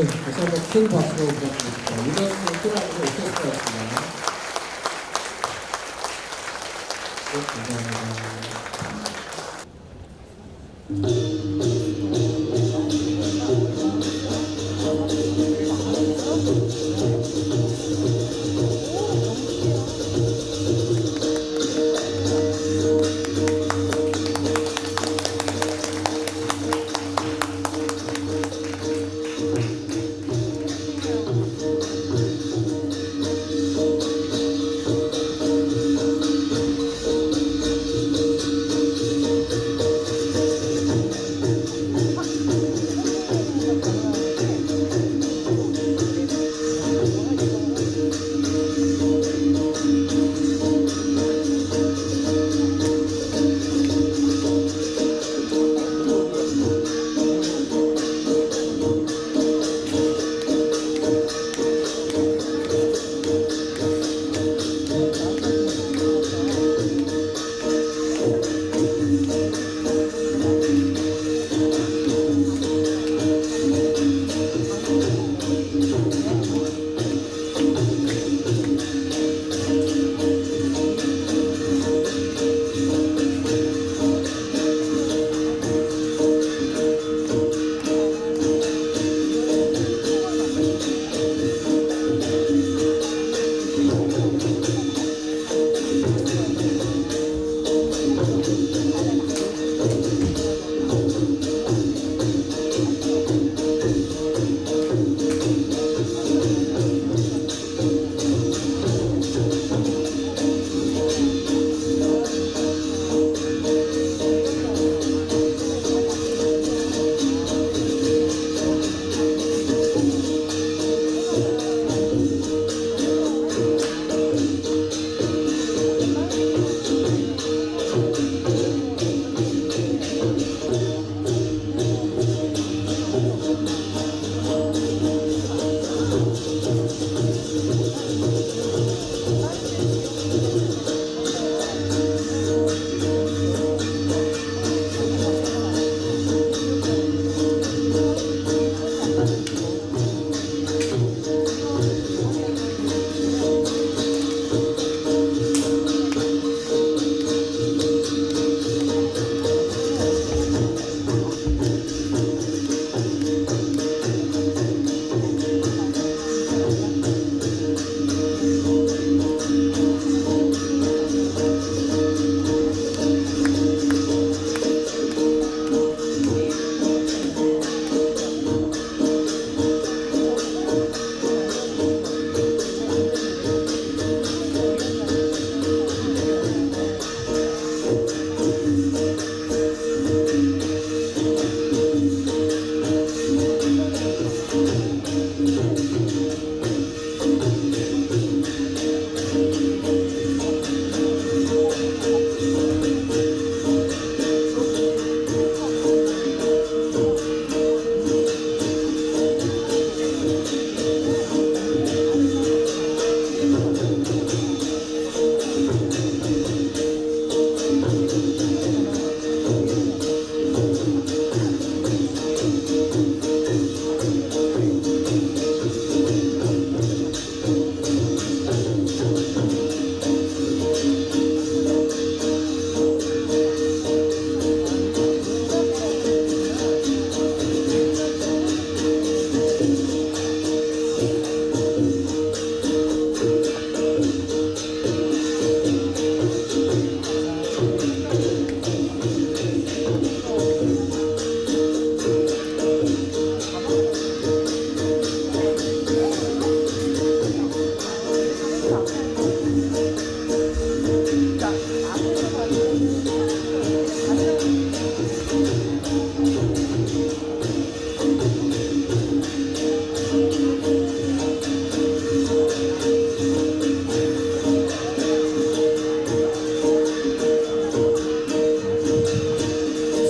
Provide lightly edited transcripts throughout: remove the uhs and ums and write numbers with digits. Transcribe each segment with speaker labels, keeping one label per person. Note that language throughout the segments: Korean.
Speaker 1: 네, 다시 한번 큰 박수로 부탁드립니다. 이번 프로그램은 오케스트라였습니다. 네, 감사합니다.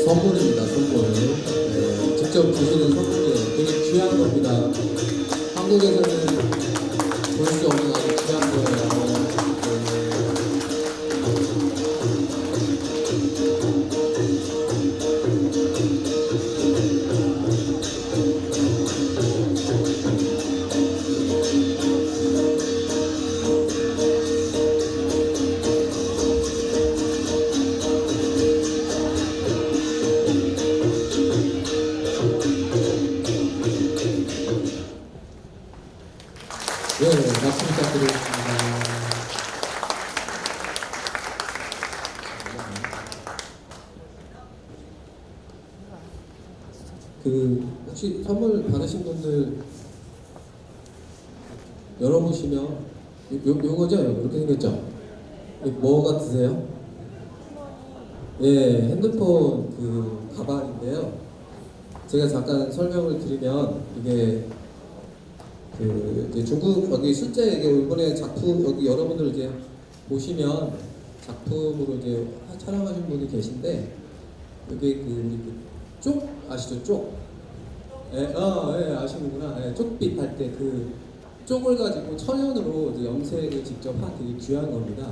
Speaker 1: 선물입니다. 선물. 네, 직접 주시는 선물이에요. 되게 귀한 겁니다. 한국에서는 볼 수 없는 아주 귀한 거예요. 네. 그 혹시 선물 받으신 분들 열어보시면 요거죠? 이렇게 생겼죠? 뭐 같으세요? 예, 핸드폰 그 가방인데요. 제가 잠깐 설명을 드리면 이게 그 이제 중국 여기 실제 이게 이번에 작품 여기 여러분들 이제 보시면 작품으로 이제 촬영하신 분이 계신데 여기 그 우리 그쪽 아시죠? 쪽? 예, 예, 아시는구나. 예, 쪽빛 할 때 그 쪽을 가지고 천연으로 이제 염색을 직접 한 되게 귀한 겁니다.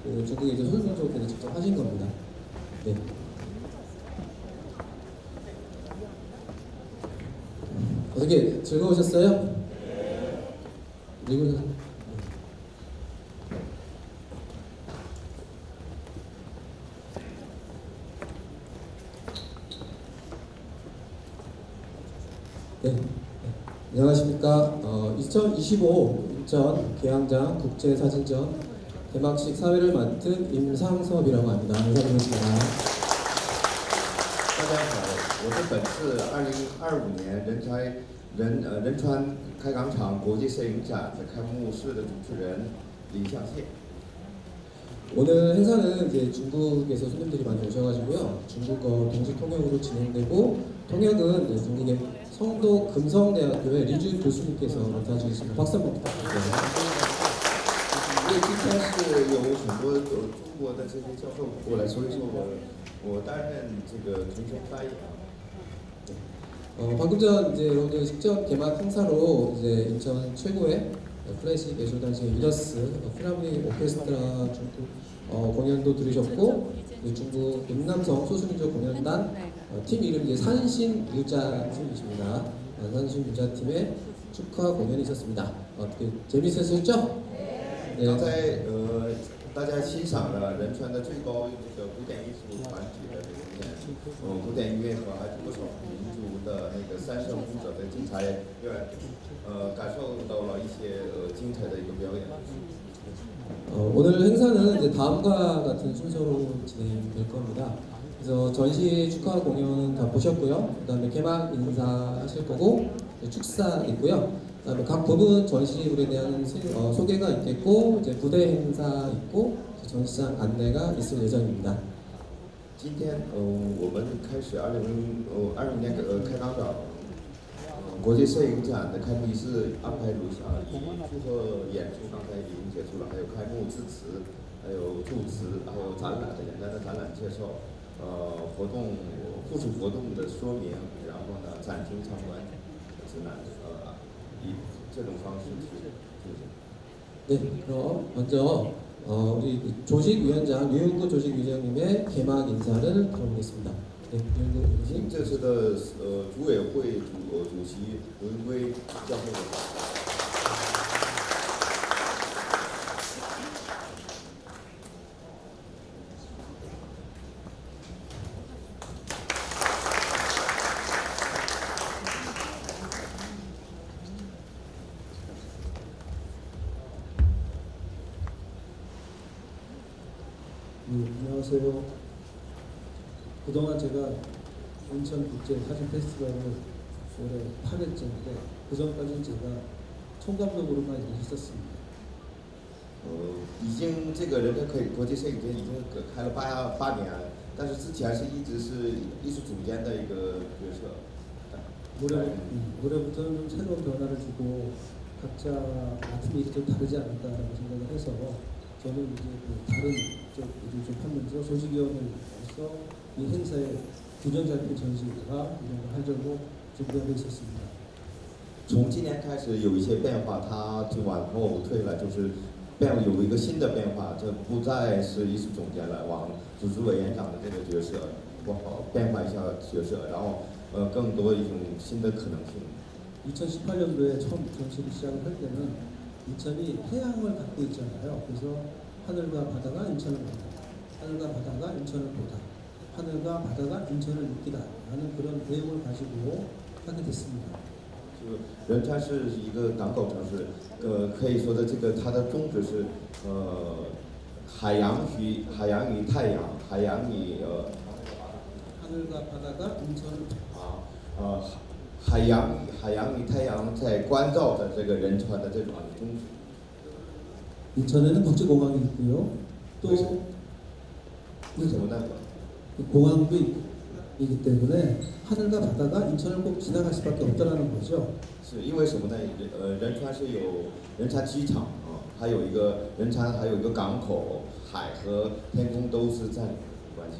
Speaker 1: 그 중국에 이제 손님족께서 직접 하신 겁니다. 네. 어떻게 즐거우셨어요? 미국에서 네. 안녕하십니까. 2025 인천 계양장 국제사진전 개막식 사회를 맡은 임상섭이라고 합니다. 인사드리겠습니다.
Speaker 2: 大家好，我是本次2025年仁川开港厂国际摄影展的开幕式的主持人林向谢。
Speaker 1: 오늘 행사는 이제 중국에서 손님들이 많이 오셔가지고요. 중국어 동시 통역으로 진행되고 통역은 이제 중국의 성도 금성대학교의 리준 교수님께서 맡아주셨습니다. 박수 한번 부탁드립니다.
Speaker 2: 因为今天是有很多中国的这些教授过来，所以说我担任这个同声翻译。
Speaker 1: 방금 전 이제 여러분들 직접 개막 행사로 이제 인천 최고의 클래식 예술단체 위더스 필하모닉 오케스트라 중국 공연도 들으셨고 중국 음남성 소수민족 공연단 팀 이름이 이제 산신유자 팀이십니다. 산신유자 팀의 축하 공연이 있었습니다. 어떻게 재밌으셨죠?
Speaker 2: 刚才大家欣赏了仁川的最高这个古典艺术团体的表演，古典音乐和还有不少民族的那个三声舞者的精彩表演，感受到了一些精彩的一个表演。
Speaker 1: 오늘 행사는 이제 다음과 같은 순서로 진행될 겁니다. 그래서 전시 축하 공연은 다 보셨고요. 그다음에 개막 인사하실 거고 축사 있고요. 그다음에 각 부분 전시물에 대한 소개가 있겠고 이제 부대 행사 있고 전시장 안내가 있을 예정입니다.
Speaker 2: 今天我们开始2020年开港长国际摄影展的开幕仪式安排如下：祝贺演出刚才已经结束了，还有开幕致辞，还有祝词，还有展览的简单的展览介绍，活动附属活动的说明，然后呢展厅参观指南，以这种方式去进行。
Speaker 1: 네, 그럼 먼저 우리 조직위원장 류윤구 조직위원장님의 개막 인사를 들어보겠습니다. 네, 류윤구 위원님.
Speaker 2: 这次的组委会主席文圭教授。
Speaker 3: 안녕하세요. 그동안 제가 인천 국제 사진 페스티벌을 올해 8회째인데 그 전까지는 제가 총감독으로만 있었습니다.
Speaker 2: 已经这个仁川国际摄影节已经开了8年，但是之前一直是艺术总监的一个角色。
Speaker 3: 올해부터는 좀 새로운 변화를 주고 각자 맡은 일이 좀 다르지 않을까라고 생각을 해서 저는 이제 다른 쪽 일을 좀 하면서 조직위원으로서 이 행사에 균형 잡힌 전시가 이런 걸 하려고 준비하고 있었습니다.
Speaker 2: 从今年开始有一些变化，他就往后退了，就是有一个新的变化，这不再是艺术总监了，往组织委员长的这个角色，变化一下角色，然后更多一种新的可能性。
Speaker 3: 2018년도에 처음 전시를 시작을 할 때는 인천이 해양을 갖고 있잖아요. 그래서 하늘과 바다가 인천을 본다, 하늘과 바다가 인천을 보다, 하늘과 바다가 인천을 느끼다 라는 그런 내용을 가지고 하게 됐습니다.
Speaker 2: 仁川是一个港口城市，可以说的这个它的宗旨是海洋与太阳，海洋与
Speaker 3: 하늘과 바다가 인천을
Speaker 2: 海洋与太阳在关照的这个仁川的这种宗旨。
Speaker 3: 인천에는 국제공항이 있고요. 또
Speaker 2: 为什么呢？
Speaker 3: 공항도 있기 때문에 하늘과 바다가 인천을 꼭 지나갈 수밖에 없다라는 거죠.
Speaker 2: 是因为什么呢？仁川是有仁川机场啊，还有一个仁川还有一个港口，海和天空都是在里面的关系。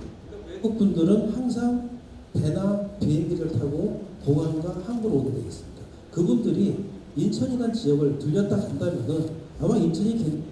Speaker 3: 외국 분들은 항상 배나 비행기를 타고 공항과 항구로 오게 되어 있습니다. 그분들이 인천이라는 지역을 들렸다 간다면은 아마 인천이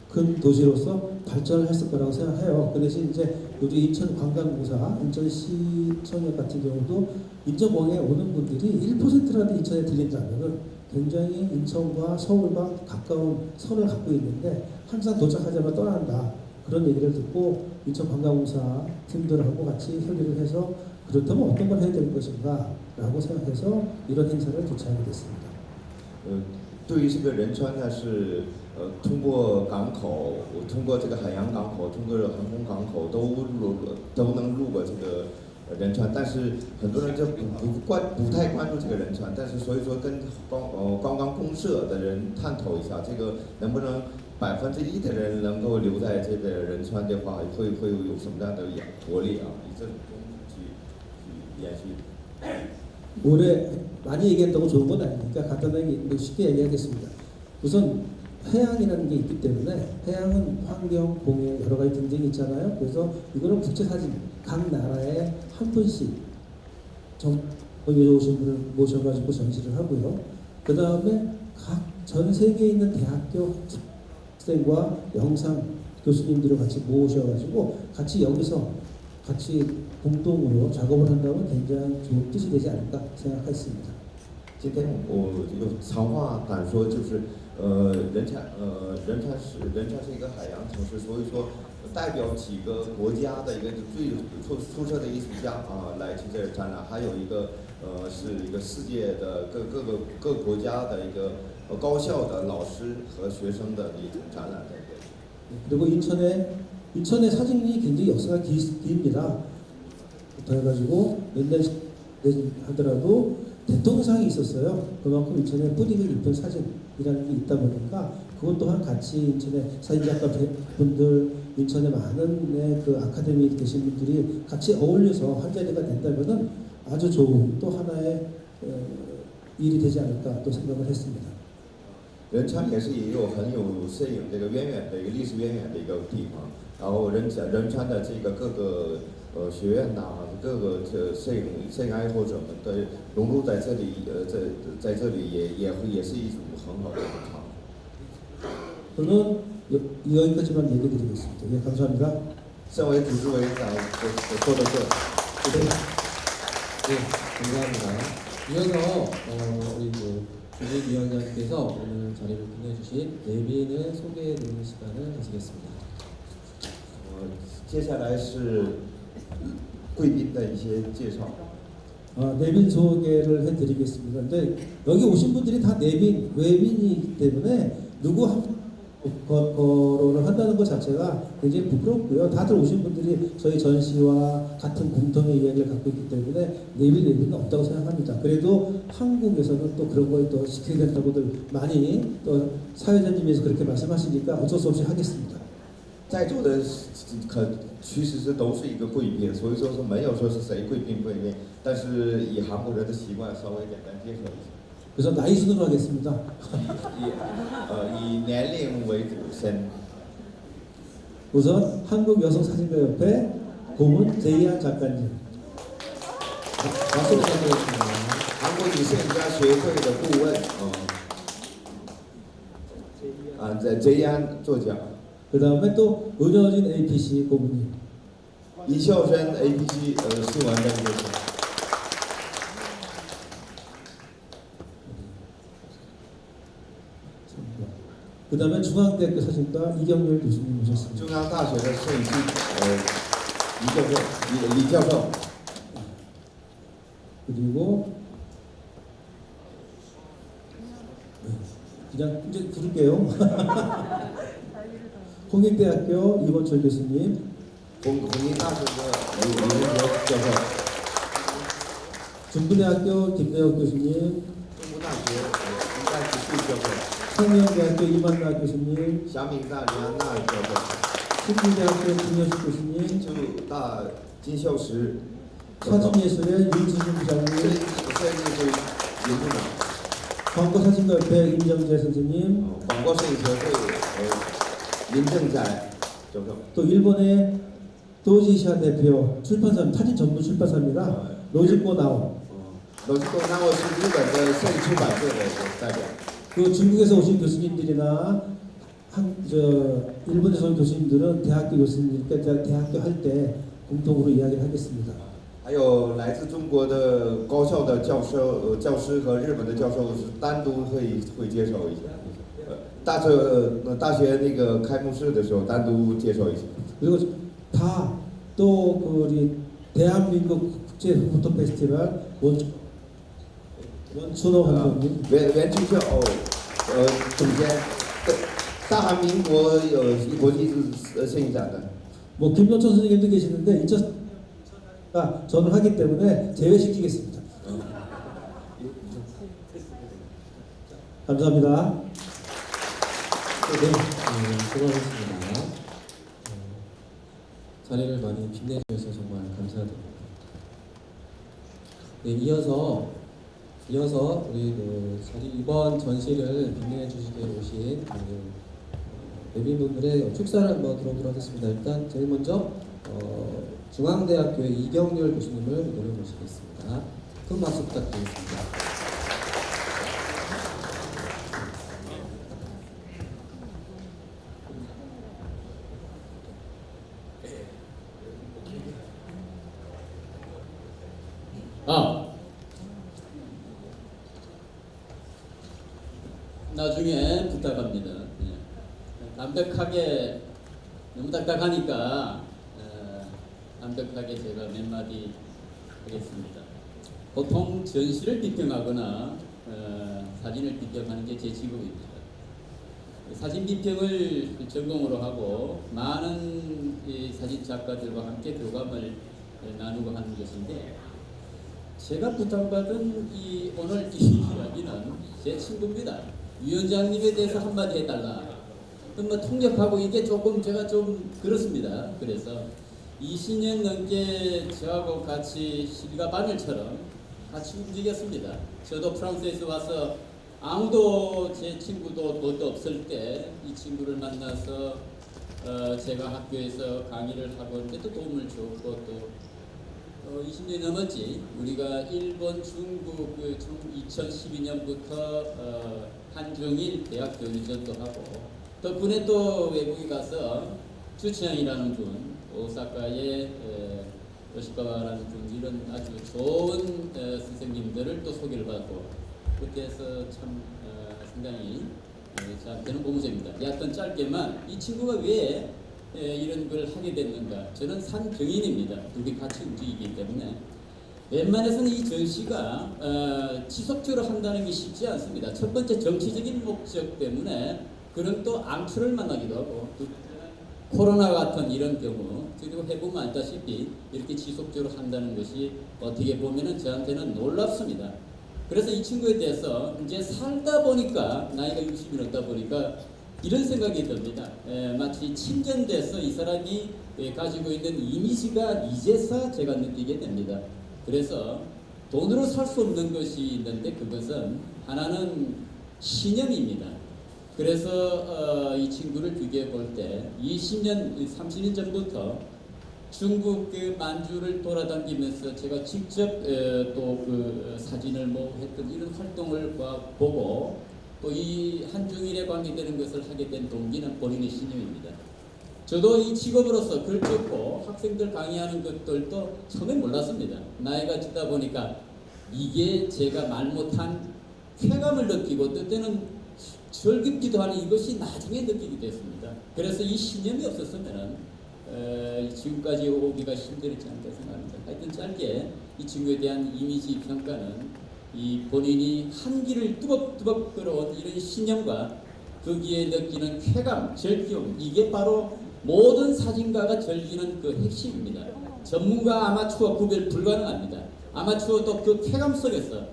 Speaker 3: 큰 도시로서 발전을 했을 거라고 생각해요. 그 대신 이제 우리 인천관광공사, 인천시청역 같은 경우도 인천공항에 오는 분들이 1%라도 인천에 들린다면은 굉장히 인천과 서울과 가까운 선을 갖고 있는데 항상 도착하자마자 떠난다. 그런 얘기를 듣고 인천관광공사 팀들하고 같이 협의를 해서 그렇다면 어떤 걸 해야 될 것인가 라고 생각해서 이런 행사를 개최하게 됐습니다.
Speaker 2: 对于这个仁川呢，是通过港口，通过这个海洋港口，通过航空港口都能路过这个仁川，但是很多人就不太关注这个仁川，但是所以说跟观光公社的人探讨一下，这个能不能1%的人能够留在这个仁川的话，会有什么样的活力啊？以这种宗旨去延续。
Speaker 3: 올해 많이 얘기했다고 좋은 건 아니니까 간단하게 쉽게 얘기하겠습니다. 우선 해양이라는 게 있기 때문에 해양은 환경, 공해 여러 가지 등등이 있잖아요. 그래서 이거는 국제사진 각 나라에 한 분씩 여기 오신 분을 모셔가지고 전시를 하고요. 그 다음에 각 전 세계에 있는 대학교 학생과 영상 교수님들을 같이 모셔가지고 같이 여기서 같이 공동으로 작업을 한다면 굉장히 좋은 뜻이 되지 않을까 생각했습니다.
Speaker 2: 今天我有长话短说，就是仁川是一个海洋城市，所以说代表几个国家的一个最出色的艺术家啊来去这儿展览，还有一个是一个世界的各国家的一个高校的老师和学生的一种展览在这里。
Speaker 3: 그리고 인천의 사진이 굉장히 역사가 깁니다. 부터 해가지고 옛날 하더라도 대통령상이 있었어요. 그만큼 인천에 뿌리가 깊은 사진이라는 게 있다 보니까 그것 또한 같이 인천의 사진작가 분들, 인천에 많은 그 아카데미에 계신 분들이 같이 어울려서 한 자리가 된다면은 아주 좋은 또 하나의 일이 되지 않을까 또 생각을 했습니다.
Speaker 2: 仁川也有很有摄影这个渊源的一个历史渊源的一个地方，然后仁川的这个各个学院呐、各个摄影爱好者们的融入在这里，在这里也是一种很好的场。
Speaker 3: 저는 여기까지만 얘기 드리겠습니다. 예, 감사합니다.
Speaker 2: 身为组织委员长，我说到这。
Speaker 1: 네, 감사합니다. 이어서 우리 조직위원장께서 오늘 자리를 빛내주신 내빈을 소개해드리는 시간을 가지겠습니다.
Speaker 2: 接下来是贵宾的一些介绍。
Speaker 3: 내빈 소개를 해드리겠습니다. 근데 여기 오신 분들이 다 내빈, 외빈이기 때문에 누구 한 거론을 한다는 것 자체가 굉장히 부끄럽고요. 다들 오신 분들이 저희 전시와 같은 공통의 이야기를 갖고 있기 때문에 내빈은 없다고 생각합니다. 그래도 한국에서는 또 그런 걸 또 지켜야 된다고들 많이 또 사회자님께서 그렇게 말씀하시니까 어쩔 수 없이 하겠습니다.
Speaker 2: 在座的其实是都是一个贵宾，所以说是没有说是谁贵宾，但是以韩国人的习惯稍微简单介绍一下。
Speaker 3: 그래서 나이 순으로 하겠습니다.
Speaker 2: 以年龄为主先。
Speaker 3: 우선 한국여성사진가협회 고문 제이한 작가님.
Speaker 1: 박수 부탁드리겠습니다.
Speaker 2: 韩国女摄影家协会的顾问在제이한作家。
Speaker 3: 그 다음에 또 은여진 APC 고문님.
Speaker 2: 이시오선 APC 수완장님.
Speaker 3: 그 다음에 중앙대학교 사진과 이경렬 교수님 모셨습니다.
Speaker 2: 中央大学的摄影系李教授。
Speaker 3: 그리고 그냥 이제 부를게요. 홍익대학교 이원철 교수님,
Speaker 2: 弘毅大学的李文杰教授，
Speaker 3: 중부대학교 김대혁 교수님,
Speaker 2: 中部大学应该是副教授，
Speaker 3: 청년대학교 이만나 교수님,
Speaker 2: 祥明大李安娜教授，
Speaker 3: 신주대학교 김효식 교수님,
Speaker 2: 金秀大金秀实教授，
Speaker 3: 사진예술의 윤지준 부장님,
Speaker 2: 设计是林部长，
Speaker 3: 광고사진협회 임정재 선생님,
Speaker 2: 广告摄影协会林正载教授，
Speaker 3: 또 일본의 도지시아 대표 출판사 사진 전문 출판사입니다. 로지코 나오.
Speaker 2: 罗志东，那我是日本的摄影出版社的代表。
Speaker 3: 그 중국에서 오신 교수님들이나 일본에서 온 교수님들은 대학교 교수님들께 대학교 할 때 공통으로 이야기를 하겠습니다.
Speaker 2: 还有来自中国的高校的教师和日本的教授是单独会介绍一下，大学那个开幕式的时候单独介绍一下。
Speaker 3: 그리고 다 또 우리 대한민국 국제 포토 페스티벌 원춘호 감독님,
Speaker 2: 袁俊秀总监，大韩民国有国际摄影展的。
Speaker 3: 뭐 김동천 선생님도 계시는데 2004가 저는 하기 때문에 제외시키겠습니다. 감사합니다.
Speaker 1: 네, 수고하셨습니다. 자리를 많이 빛내주셔서 정말 감사드립니다. 네, 이어서 우리 이번 전시를 빛내주시게 오신 내빈분들의 축사를 한번 들어보도록 하겠습니다. 일단 제일 먼저 중앙대학교의 이경렬 교수님을 무대로 모시겠습니다. 큰 박수 부탁드리겠습니다.
Speaker 4: 나중에 부탁합니다. 담백하게, 너무 딱딱하니까 담백하게 제가 몇 마디 하겠습니다. 보통 전시를 비평하거나 사진을 비평하는 게 제 직업입니다. 사진 비평을 전공으로 하고 많은 사진 작가들과 함께 교감을 나누고 하는 것인데, 제가 부탁받은 오늘 이 이야기는 제 친구입니다. 위원장님에 대해서 한마디 해달라. 뭐 통역하고 이게 조금 제가 좀 그렇습니다. 그래서 20년 넘게 저하고 같이 실과 바늘처럼 같이 움직였습니다. 저도 프랑스에서 와서 아무도 제 친구도 뭣도 없을 때 이 친구를 만나서 제가 학교에서 강의를 하고 있는데 또 도움을 줬고 또 20년이 넘었지. 우리가 일본, 중국 2012년부터 한중일 대학 교류전도 하고, 덕분에 또 외국에 가서 주치양이라는 분, 오사카의 요시카와라는 분, 이런 아주 좋은 선생님들을 또 소개를 받고, 그렇게 해서 참 상당히 저한테는 고무적입니다. 여하튼 짧게만 이 친구가 왜 이런 걸 하게 됐는가? 저는 산병인입니다. 둘이 같이 움직이기 때문에 웬만해서는 이 전시가 지속적으로 한다는 게 쉽지 않습니다. 첫 번째 정치적인 목적 때문에 그런 또 앙투를 만나기도 하고, 또 코로나 같은 이런 경우, 그리고 해보면 알다시피 이렇게 지속적으로 한다는 것이 어떻게 보면은 저한테는 놀랍습니다. 그래서 이 친구에 대해서 이제 살다 보니까, 나이가 60이 넘다 보니까 이런 생각이 듭니다. 마치 침전돼서 이 사람이 가지고 있는 이미지가 이제서 제가 느끼게 됩니다. 그래서 돈으로 살 수 없는 것이 있는데, 그것은 하나는 신념입니다. 그래서 이 친구를 비교해 볼 때 20년, 30년 전부터 중국 만주를 돌아다니면서 제가 직접 또 그 사진을 뭐 했던 이런 활동을 보고, 또 이 한중일에 관계되는 것을 하게 된 동기는 본인의 신념입니다. 저도 이 직업으로서 글 적고 학생들 강의하는 것들도 처음에 몰랐습니다. 나이가 들다 보니까 이게 제가 말 못한 쾌감을 느끼고, 때때는 즐겁기도 하는 이것이 나중에 느끼게 됐습니다. 그래서 이 신념이 없었으면 지금까지 오기가 힘들지 않다 생각합니다. 하여튼 짧게 이 친구에 대한 이미지 평가는 이 본인이 한기를 뚜벅뚜벅 끌어온 이런 신념과 거기에 느끼는 쾌감, 즐거움, 이게 바로 모든 사진가가 즐기는 그 핵심입니다. 전문가 아마추어 구별 불가능합니다. 아마추어도 그 쾌감 속에서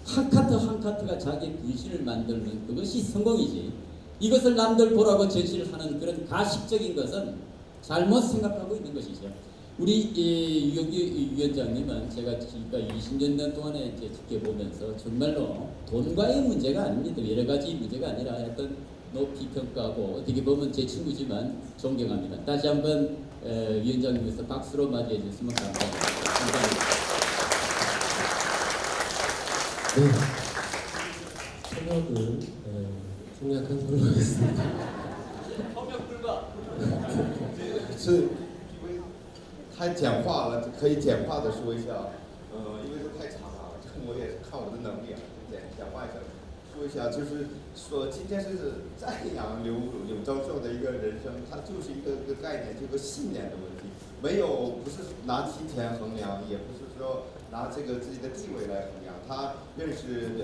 Speaker 4: 한 카트 한 카트가 자기 분신을 만들는 그것이 성공이지. 이것을 남들 보라고 제시를 하는 그런 가식적인 것은 잘못 생각하고 있는 것이죠. 우리 유영기 위원장님은 제가 지금까지 20년 동안에 이제 지켜보면서 정말로 돈과의 문제가 아닙니다. 여러 가지 문제가 아니라 어떤 높이 평가하고 어떻게 보면 제 친구지만 존경합니다. 다시 한번 위원장님께서 박수로 맞이해 주셨으면 감사합니다. 감사합니다.
Speaker 1: 네. 통역을 생략한 걸로 하겠습니다.
Speaker 2: 是太简化了，可以简化的说一下，因为都太长了，我也是看我的能力啊，简化一下，说一下，就是说今天是赞扬刘教授的一个人生，他就是一个概念，这个信念的问题，不是拿金钱衡量，也不是说拿这个自己的地位来衡量，他认识李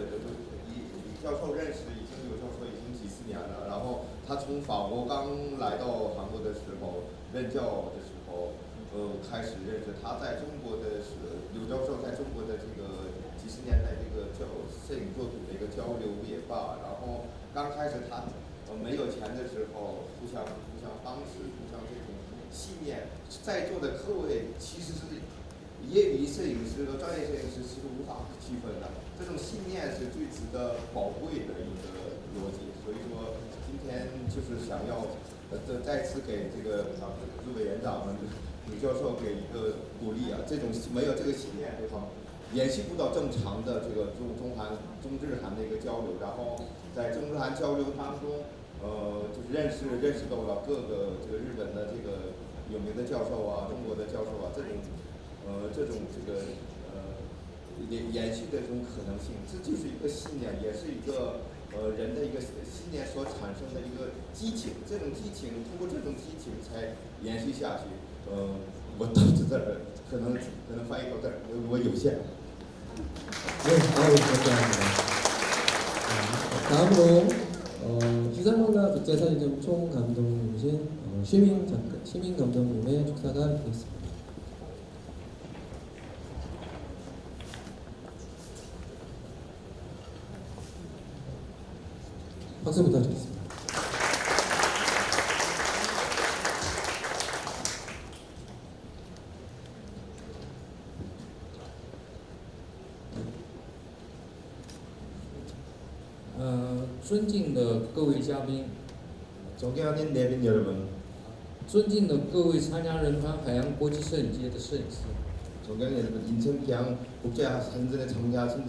Speaker 2: 教授认识刘教授已经几十年了，然后他从法国刚来到韩国的时候任教的时候。开始认识他在中国的刘教授在中国的这个几十年来这个摄影作品的一个交流也罢，然后刚开始他没有钱的时候互相帮持，互相这种信念，在座的各位其实是业余摄影师和专业摄影师其实无法区分的，这种信念是最值得宝贵的一个逻辑，所以说今天就是想要再次给这个各位委员长们。吕教授给一个鼓励啊，这种没有这个信念对方延续不到正常的这个中日韩的一个交流，然后在中日韩交流当中，就是认识到了各个这个日本的这个有名的教授啊，中国的教授啊，这种延续的这种可能性，这就是一个信念，也是一个人的一个信念所产生的一个激情，这种激情通过这种激情才延续下去。我到这儿可能翻译到这儿，我有限。
Speaker 1: 네, 감사합니다. 다음으로 기상문화 국제사진전 총감독님이신 시민 감독님의 축사가 있겠습니다. 박수 부탁드리겠습니다.
Speaker 5: 尊敬的各位嘉宾，
Speaker 2: 존경하는 내빈 여러분,
Speaker 5: 尊敬的各位参加仁川海洋国际摄影节的摄影师，
Speaker 2: 존경하는 여러분, 인천기항 국제사진전에 참가하신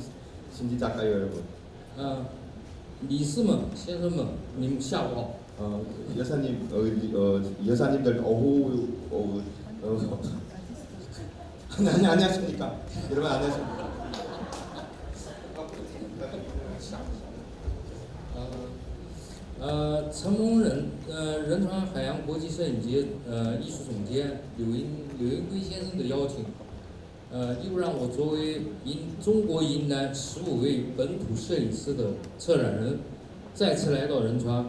Speaker 2: 신지 작가 여러분,
Speaker 5: 理事们、先生们，你们下午好。
Speaker 2: 여사님들 오후 안녕하십니까? 여러분 안녕하십니까? 어,
Speaker 5: 承蒙仁川海洋国际摄影节艺术总监柳银圭先生的邀请，又让我作为中国云南15位本土摄影师的策展人，再次来到仁川。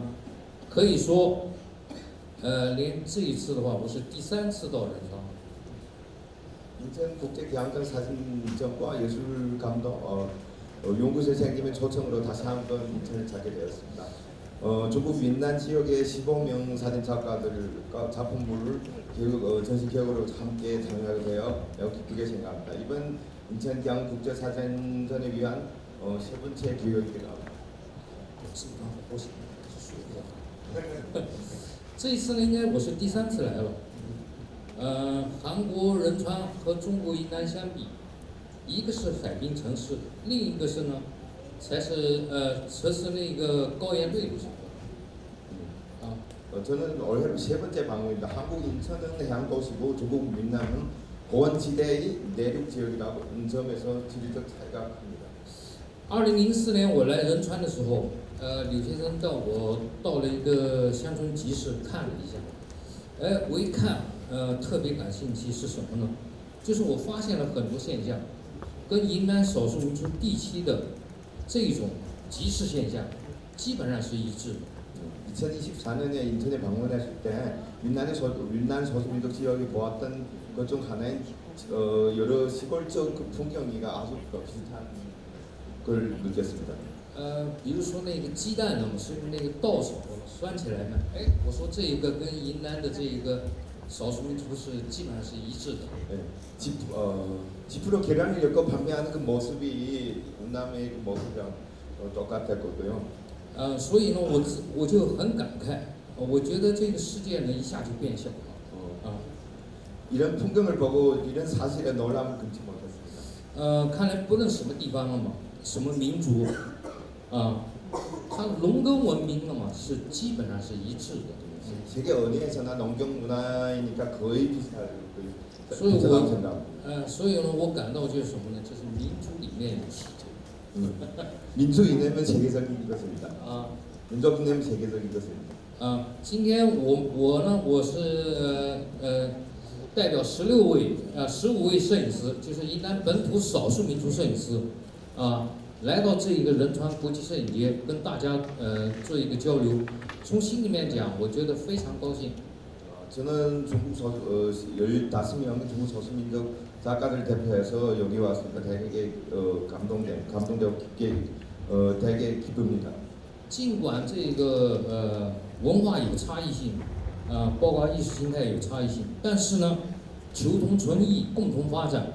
Speaker 5: 可以说，连这一次的话，我是第3次到仁川。
Speaker 2: 인천국제기항전 사진전과 예술감독 연구소 선생님의 초청으로 다시 한번 인천을 찾게 되었습니다. 중국云南 지역의 15명 사진 작가들과 작품물을 전시 기획으로 함께 참여하게 되어 매우 기쁘게 생각합니다. 이번 인천기항 국제사진전을 위한 세 번째 기획입니다.
Speaker 5: 这一次呢，应该我是第3次来了。韩国仁川和中国云南相比，一个是海滨城市，另一个是呢，则是那个高原对流城。
Speaker 2: 저는 올해 세 번째 방문입니다. 한국 인천은 해안도시고 중국云南은 고원지대의 내륙 지역이라고 점에서 지리적 차이가 큽니다.
Speaker 5: 2004年我来仁川的时候，柳先生带我到了一个乡村集市看了一下，我一看，特别感兴趣是什么呢？就是我发现了很多现象，跟云南少数民族地区的这种集市现象基本上是一致的。
Speaker 2: 2024년에 인천에 방문했을 때 윤난 소수민족 지역이 보았던 것 중 하나인 여러 시골적 그 풍경이가 아주 비슷한 걸 느꼈습니다.
Speaker 5: 比如说那个鸡蛋呢，是那个稻草拴起来呢，哎，我说这一个跟云南的这一个少数民族是基本上是一致的。
Speaker 2: 지프로 계란을 엮어 판매하는 그 모습이 운남의 그 모습이랑 똑같았거든요.
Speaker 5: 所以呢，我就很感慨，我觉得这个世界呢一下就变小了。
Speaker 2: 이런 풍경을 보고 이런 사실에 놀라면 금치 못했습니다.
Speaker 5: 看来不论什么地方了嘛，什么民族，它农耕文明了嘛，是基本上是一致的。
Speaker 2: 세계 어디에서나 농경 문화이니까 거의 비슷할 거예요.
Speaker 5: 所以所以呢，我感到就是什么呢？就是民族里面有气质。
Speaker 2: 민족 이내면 세계적인 것입니다.
Speaker 5: 啊
Speaker 2: 민족 이내면 세계적인 것입니다.
Speaker 5: 今天我是代表15位摄影师，就是云南本土少数民族摄影师，来到这一个仁川国际摄影节，跟大家做一个交流。从心里面讲，我觉得非常高兴。
Speaker 2: 저는 중국 15명 중국 소수민족 작가들 대표해서 여기 왔습니다. 되게 감동되고 되게 기쁩니다.
Speaker 5: 尽管这个文化有差异性，包括艺术形态有差异性，但是呢，求同存异，共同发展。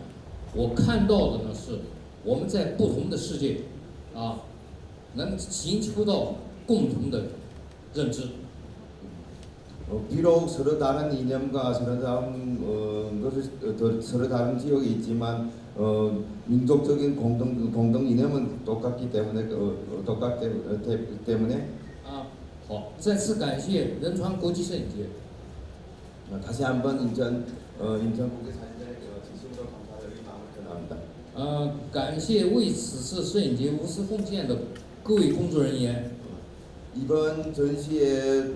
Speaker 5: 我看到的呢是我们在不同的世界，能寻求到共同的认知。
Speaker 2: 비록 서로 다른 이념과 서로 다른 서로 다른 지역이 있지만 민족적인 공동 이념은 똑같기 때문에 때문에
Speaker 5: 好，再次感谢仁川国际摄影节。
Speaker 2: 다시 한번 인천 국제사진전에 진심으로 감사의 마음을 전합니다.
Speaker 5: 感谢为此次摄影节无私奉献的各位工作人员。
Speaker 2: 이번 전시에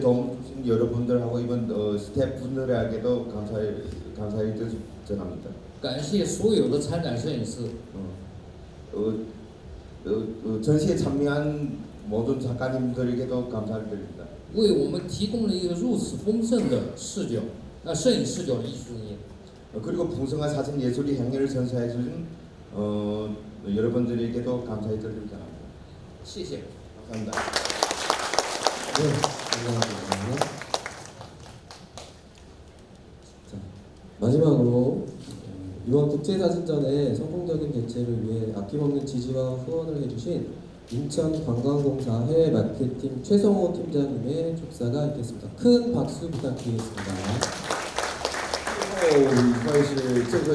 Speaker 2: 도움 주신 여러분들하고 이번 스태프분들에게도 감사의 뜻을 전합니다.
Speaker 5: 感谢所有的参展摄影师。
Speaker 2: 전시에 참여한 모든 작가님들에게도 감사를 드립니다.
Speaker 5: 为我们提供了一个如此丰盛的视角，摄影视角艺术业。
Speaker 2: 그리고 풍성한 사진 예술의 향연을 선사해 주신 여러분들에게도 감사의 뜻을 전합니다.
Speaker 5: 谢谢。
Speaker 2: 감사합니다.
Speaker 1: 네, 감사합니다. 자, 마지막으로 이번 국제사진전의 성공적인 개최를 위해 아낌없는 지지와 후원을 해주신 인천관광공사 해외 마케팅 최성호 팀장님의 족사가 있겠습니다. 큰 박수 부탁드리겠습니다.
Speaker 2: 最后会是这回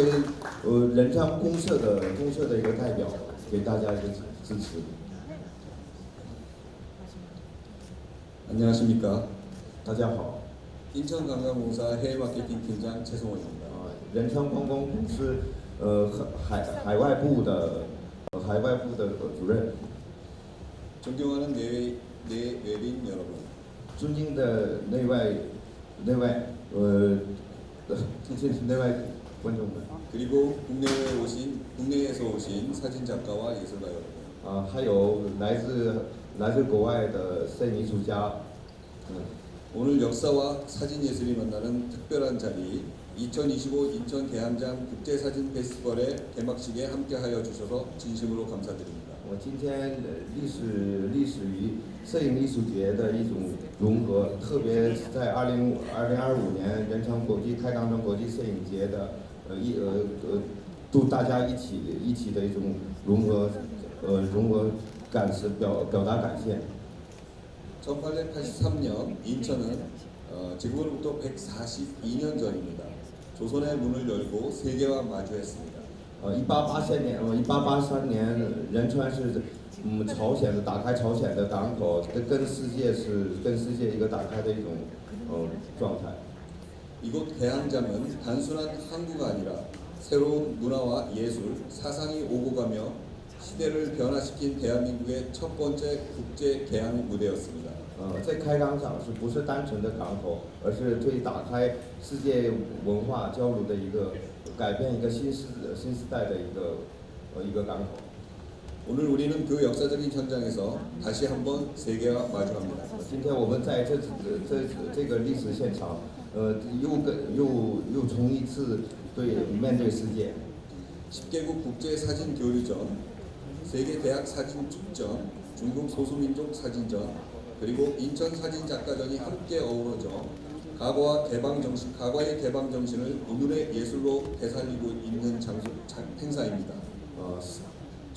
Speaker 2: 仁川公社的一个代表，给大家一个支持。
Speaker 6: 안녕하십니까.
Speaker 2: 大家好，
Speaker 6: 인천관광공사 해외마케팅 팀장 최성호입니다.
Speaker 2: 仁川观光公司海外部的主任，
Speaker 6: 존경하는 내외빈 여러분,
Speaker 2: 尊敬的内外观众们，
Speaker 6: 그리고 국내에서 오신 사진 작가와 예술가 여러분.
Speaker 2: 还有来自国外的摄影艺术家，
Speaker 6: 오늘 역사와 사진 예술이 만나는 특별한 자리 2025 인천 대한장 국제사진 페스티벌의 개막식에 함께하여 주셔서 진심으로 감사드립니다.
Speaker 2: 我今天历史与摄影艺术节的一种融合，特别是在2025年仁川开港中国际摄影节的祝大家一起的一种融合表达感谢。
Speaker 6: 1883년 인천은 지금으로부터 142년 전입니다. 조선의 문을 열고 세계와 마주했습니다.
Speaker 2: 1883年，仁川是打开朝鲜的港口，跟世界一个打开的一种状态。
Speaker 6: 이곳 대항장은 단순한 항구가 아니라 새로운 문화와 예술, 사상이 오고 가며 시대를 변화시킨 대한민국의 첫 번째 국제 개항 무대였습니다.
Speaker 2: 这开港场不是单纯的港口，而是对打开世界文化交流的一个改变一个新时代的一个港口。
Speaker 6: 오늘 우리는 그 역사적인 현장에서 다시 한번 세계와 마주합니다.
Speaker 2: 今天我们在这个历史现场，又重一次面对世界。
Speaker 6: 10개국 국제 사진 교류전, 세계 대학 사진 축전, 중국 소수민족 사진전, 그리고 인천 사진 작가전이 함께 어우러져 과거의 개방 정신을 오늘의 예술로 되살리고 있는 행사입니다.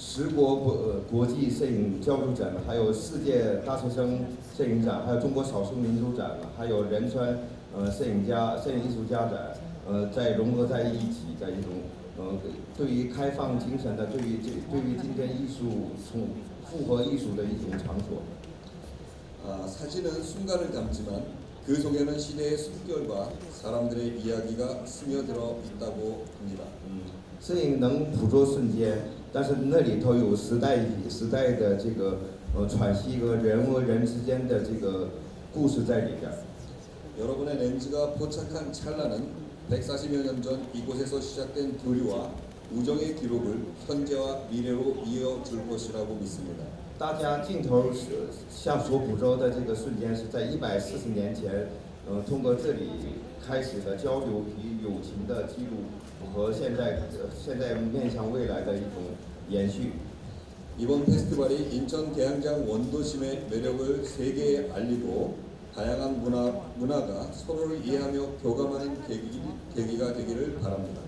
Speaker 2: 十国国际摄影交流展，还有世界大学生摄影展，还有中国少数民族展，还有仁川摄影艺术家展，在融合在一起，在一种对于开放精神的，对于今天艺术复合艺术的一种场所。
Speaker 6: 사진은 순간을 담지만 그 속에는 시대의 숨결과 사람들의 이야기가 스며들어 있다고 합니다.
Speaker 2: 摄影能捕捉瞬间，但是那里头有时代的这个喘息和人和人之间的这个故事在里边。
Speaker 6: 여러분의 렌즈가 포착한 찰나는 140여 년 전 이곳에서 시작된 교류와 우정의 기록을 현재와 미래로 이어줄 것이라고 믿습니다.
Speaker 2: 大家镜头下所捕捉的这个瞬间，是在140年前，通过这里开始的交流与友情的记录，和现在面向未来的一种延续。
Speaker 6: 이번 페스티벌이 인천 계양장 원도심의 매력을 세계에 알리고 다양한 문화가 서로를 이해하며 교감하는 계기가 되기를 바랍니다.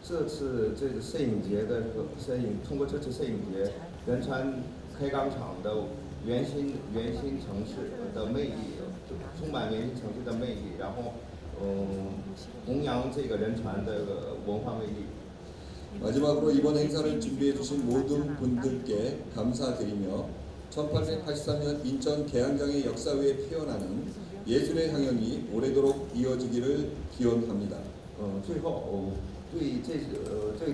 Speaker 2: 这次这个摄影节的通过这次摄影节，仁川开钢厂的原新城市的魅力，充满原新城市的魅力，然后弘扬这个仁川的文化魅力。
Speaker 6: 마지막으로 이번 행사를 준비해 주신 모든 분들께 감사드리며 1883년 인천 계양장의 역사 위에 피어나는 예술의 향연이 오래도록 이어지기를 기원합니다.
Speaker 2: 最后对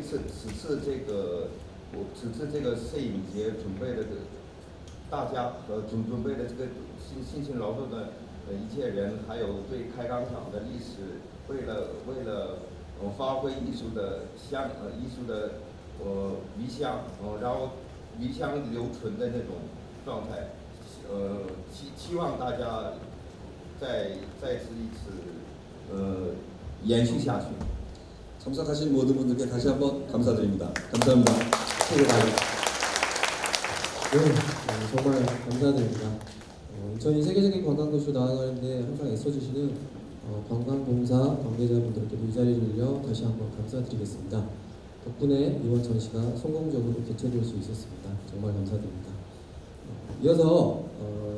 Speaker 2: 此次这个摄影节准备的大家和准备的这个辛勤劳动的一切人，还有对开钢厂的历史，为了发挥艺术的余香，然后余香留存的那种状态，期望大家再次延续下去。
Speaker 6: 참석하신 모든 분들께 다시 한번 감사드립니다. 감사합니다.
Speaker 1: 네, 정말 감사드립니다. 인천이 세계적인 관광도시로 나아가는데 항상 애써주시는 관광공사 관계자분들께도 이 자리를 빌려 다시 한번 감사드리겠습니다. 덕분에 이번 전시가 성공적으로 개최될 수 있었습니다. 정말 감사드립니다. 이어서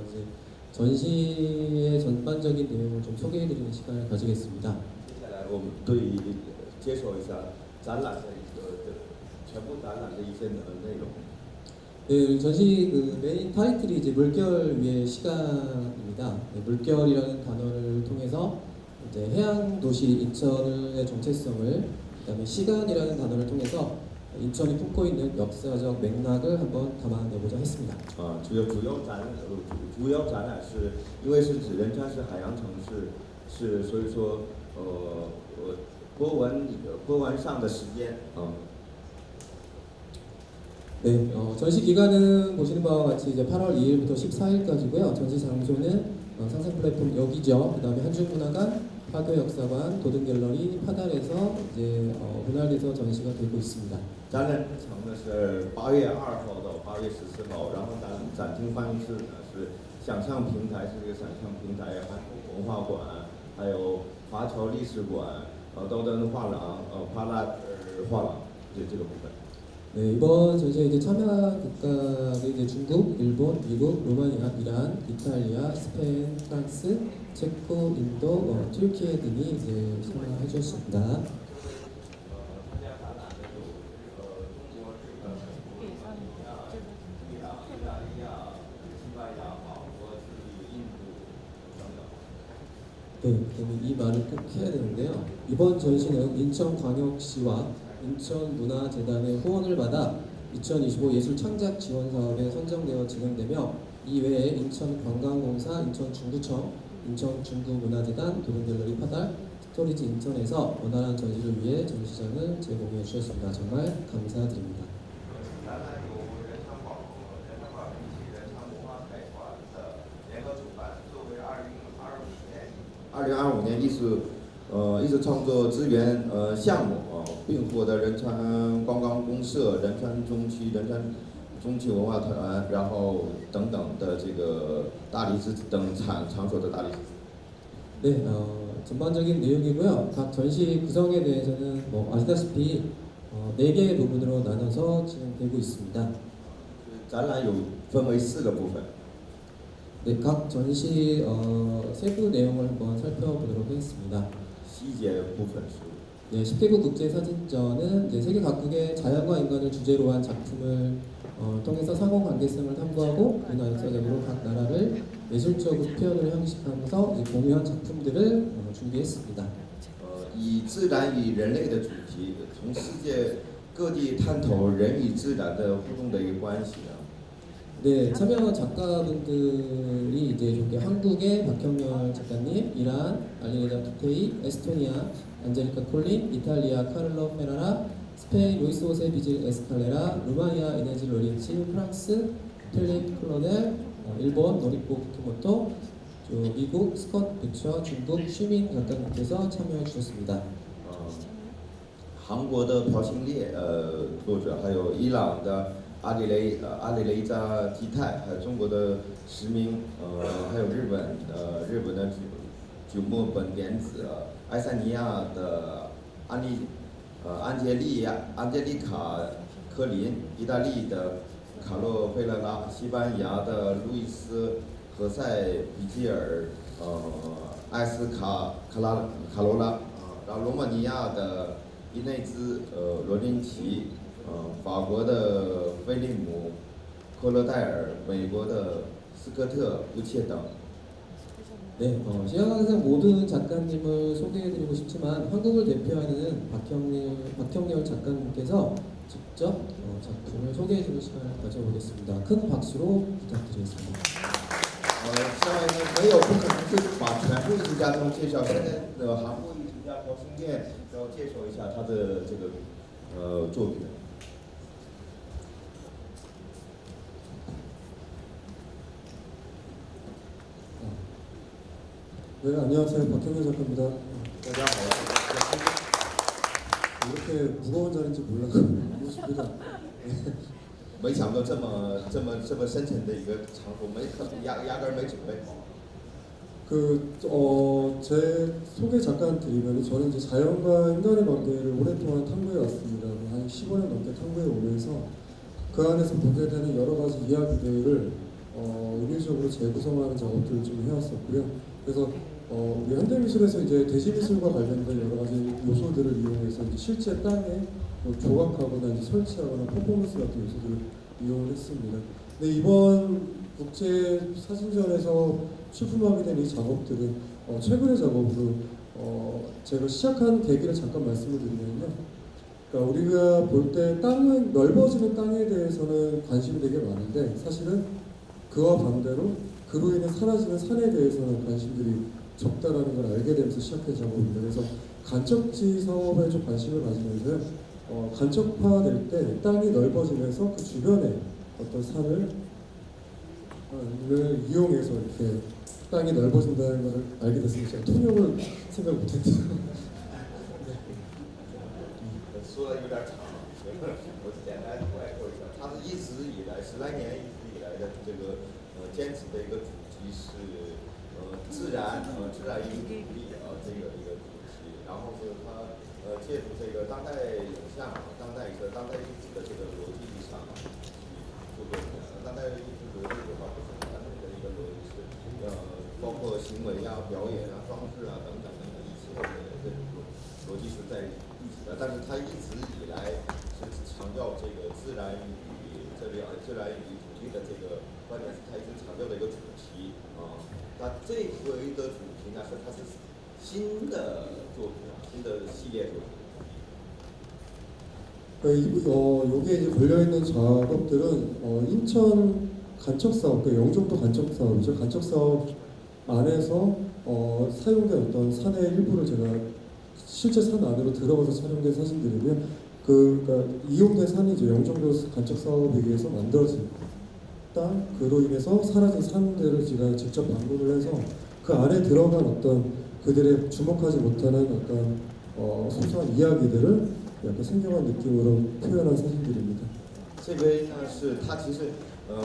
Speaker 1: 이제 전시의 전반적인 내용을 좀 소개해드리는 시간을 가지겠습니다.
Speaker 2: 接下来我们对介绍一下展览的全部展览的一些内容。
Speaker 1: 네, 전시 그 메인 타이틀이 이제 물결 위의 시간입니다. 네, 물결이라는 단어를 통해서 이제 해양 도시 인천의 정체성을, 그다음에 시간이라는 단어를 통해서 인천이 품고 있는 역사적 맥락을 한번 담아내고자 했습니다.
Speaker 2: 主要展览是因为是指仁川是海洋城市，所以说波纹上的时间。
Speaker 1: 네, 전시 기간은 보시는 바와 같이 이제 8월 2일부터 14일까지고요. 전시 장소는 상상 플랫폼 여기죠. 그다음에 한중문화관, 파교역사관, 도등갤러리, 파달에서 이제 분할돼서 전시가 되고 있습니다.
Speaker 2: 展览日程呢是8月2号到8月14号，然后展厅方式呢是想象平台，是这个想象平台，文化馆，还有华侨历史馆，高端画廊，帕拉画廊这个部分。
Speaker 1: 네, 이번 전시에 이제 참여 국가가 이제 중국, 일본, 미국, 루마니아, 이란, 이탈리아, 스페인, 프랑스, 체코, 인도, 튀르키예 등이 이제 참여해 주셨습니다. 네, 이 말을 꼭 해야 되는데요. 이번 전시는 인천광역시와 인천문화재단의 후원을 받아 2025 예술창작 지원 사업에 선정되어 진행되며 이 외에 인천관광공사, 인천중구청, 인천중구문화재단, 도등갤러리 파달, 스토리지 인천에서 원활한 전시를 위해 전시장을 제공해 주셨습니다. 정말 감사드립니다.
Speaker 2: 年艺术创作资源项目并获得仁川观光公社、仁川中区文化团，然后等等的这个大理石等场所的大理石。
Speaker 1: 네, 전반적인 내용이고요. 각 전시 구성에 대해서는 뭐 아시다시피 4개의 부분으로 나눠서 진행되고 있습니다.
Speaker 2: 展览有分为4个部分。
Speaker 1: 네, 각 전시 세부 내용을 한번 살펴보도록 하겠습니다.
Speaker 2: 细节部分是
Speaker 1: 네, 10개국 국제사진전은 이제 세계 각국의 자연과 인간을 주제로 한 작품을 통해서 상호 관계성을 탐구하고 문화 역사적으로 각 나라를 예술적으로 표현을 형식하면서 이제 공유한 작품들을 준비했습니다.
Speaker 2: 以自然与人类的主题，从世界各地探讨人与自然的互动的一个关系啊。
Speaker 1: 네, 참여 작가분들이 이제 저기 한국의 박형렬 작가님, 이란 알리네자 투테이, 에스토니아 안젤리카 콜린, 이탈리아 카를로 페라라, 스페인 루이스 호세 비질 에스칼레라, 루마니아 이네지 로리치, 프랑스 필립 클로넬, 일본 노리코 키모토, 미국 스콧 부처, 중국 쉬민 작가님께서 참여해 주셨습니다.
Speaker 2: 韩国的朴信烈作者，还有伊朗的阿里雷扎提泰，还有中国的石明，还有日本的久木本典子，爱沙尼亚的安杰丽卡科林，意大利的卡洛费勒拉，西班牙的路易斯何塞比基尔，艾斯卡罗拉，然后罗马尼亚的伊内兹罗林奇，法国的菲利姆科勒戴尔，美国的斯科特布切等。
Speaker 1: 네, 시간 관계상 모든 작가님을 소개해드리고 싶지만 한국을 대표하는 박형렬 작가님께서 직접 작품을 소개해주는 시간을 가져보겠습니다. 큰 박수로 부탁드리겠습니다.
Speaker 2: 下面呢没有不可能是把全部艺术家都介绍，现在的韩国艺术家朴信烈要介绍一下他的这个作品。
Speaker 3: 네, 안녕하세요. 박형렬 작가입니다.
Speaker 2: 大家好，
Speaker 3: 이렇게 무거운 자리인지 모르겠습니다.
Speaker 2: 没想到这么深沉的一个场所，压根儿没准备好。
Speaker 3: 제 소개 잠깐 드리면 저는 이제 자연과 인간의 관계를 오랫동안 탐구해 왔습니다. 한 15년 넘게 탐구해 오면서 그 안에서 보게 되는 여러 가지 이야기들을 의미적으로 재구성하는 작업들을 좀 해왔었고요. 그래서 우리 현대미술에서 이제 대지미술과 관련된 여러 가지 요소들을 이용해서 이제 실제 땅에 조각하거나 이제 설치하거나 퍼포먼스 같은 요소들을 이용을 했습니다. 근데 이번 국제 사진전에서 출품하게 된 이 작업들은 최근의 작업으로 제가 시작한 계기를 잠깐 말씀을 드리면요. 그러니까 우리가 볼 때 땅은 넓어지는 땅에 대해서는 관심이 되게 많은데 사실은 그와 반대로 그로 인해 사라지는 산에 대해서는 관심들이 적다라는 걸 알게 되면서 시작된 작업입니다. 그래서 간척지 사업에 좀 관심을 가지면서요. 간척화될 때 땅이 넓어지면서 그 주변에 어떤 산을 이용해서 이렇게 땅이 넓어진다는 걸 알게 됐습니다. 제가 통역을 생각 못했죠.
Speaker 2: 说的有点长，我简单概括一下，他是一直以来10来年一直以来的这个坚持的一个主题是自然与鼓励这个一个主题，然后是他借助这个当代影像、当代艺术的这个逻辑上做作品。当代艺术逻辑的话，不是传统的一个逻辑是包括行为啊、表演啊、装置啊等等一切的这种逻辑是在一起的，但是他一直以来是强调这个自然与主题的这个观点，是他一直强调的一个主题啊。那这回的主题呢，它是新的作品，新的系列作品。
Speaker 3: 여기에 이제 걸려있는 작업들은 인천 간척사업, 그러니까 영종도 간척사업이죠. 간척사업 안에서 사용된 어떤 산의 일부를 제가 실제 산 안으로 들어가서 촬영된 사진들이고요. 그러니까 이용된 산이 이제 영종도 간척사업에 의해서 만들어진 땅, 그로 인해서 사라진 산들을 제가 직접 방문을 해서 그 안에 들어간 어떤
Speaker 7: 그들의 주목하지 못하는 어떤 소소한 이야기들을 약간 생경한 느낌으로 표현한 사진들입니다.
Speaker 2: 这边呢是他其实他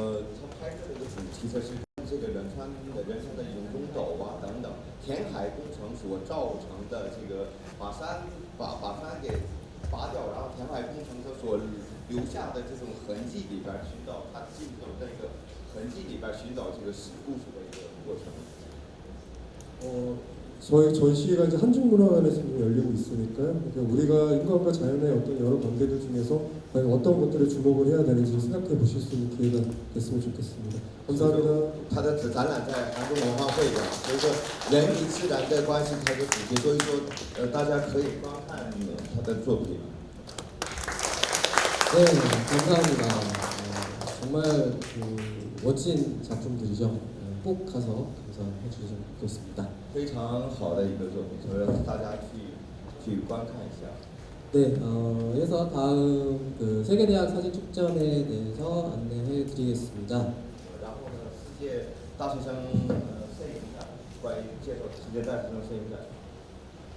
Speaker 2: 拍摄的一个主题是这个仁川的人生的一种拥陡啊等等，填海工程所造成的这个把山给拔掉，然后填海工程所留下的这种痕迹里边寻找他进入这个痕迹里边寻找这个史故事的一个过程。
Speaker 7: 저희 전시회가 이제 한중문화관에서 지금 열리고 있으니까요. 그러니까 우리가 인간과 자연의 어떤 여러 관계들 중에서 과연 어떤 것들에 주목을 해야 되는지 생각해 보실 수 있는 기회가 됐으면 좋겠습니다. 감사합니다.
Speaker 2: 他的展览在韩中文化会馆，所以说人与自然的关系它的主题，所以说大家可以观看他的作品。
Speaker 1: 네, 감사합니다. 정말 멋진 작품들이죠. 꼭 가서 감상해 주시면 좋겠습니다.
Speaker 2: 非常好的一个作品，所以让大家去观看一下。
Speaker 1: 네, 그래서 다음 그 세계대학 사진축전에 대해서 안내해 드리겠습니다.
Speaker 2: 然后呢，世界大学生摄影展，关于介绍世界大学生摄影展。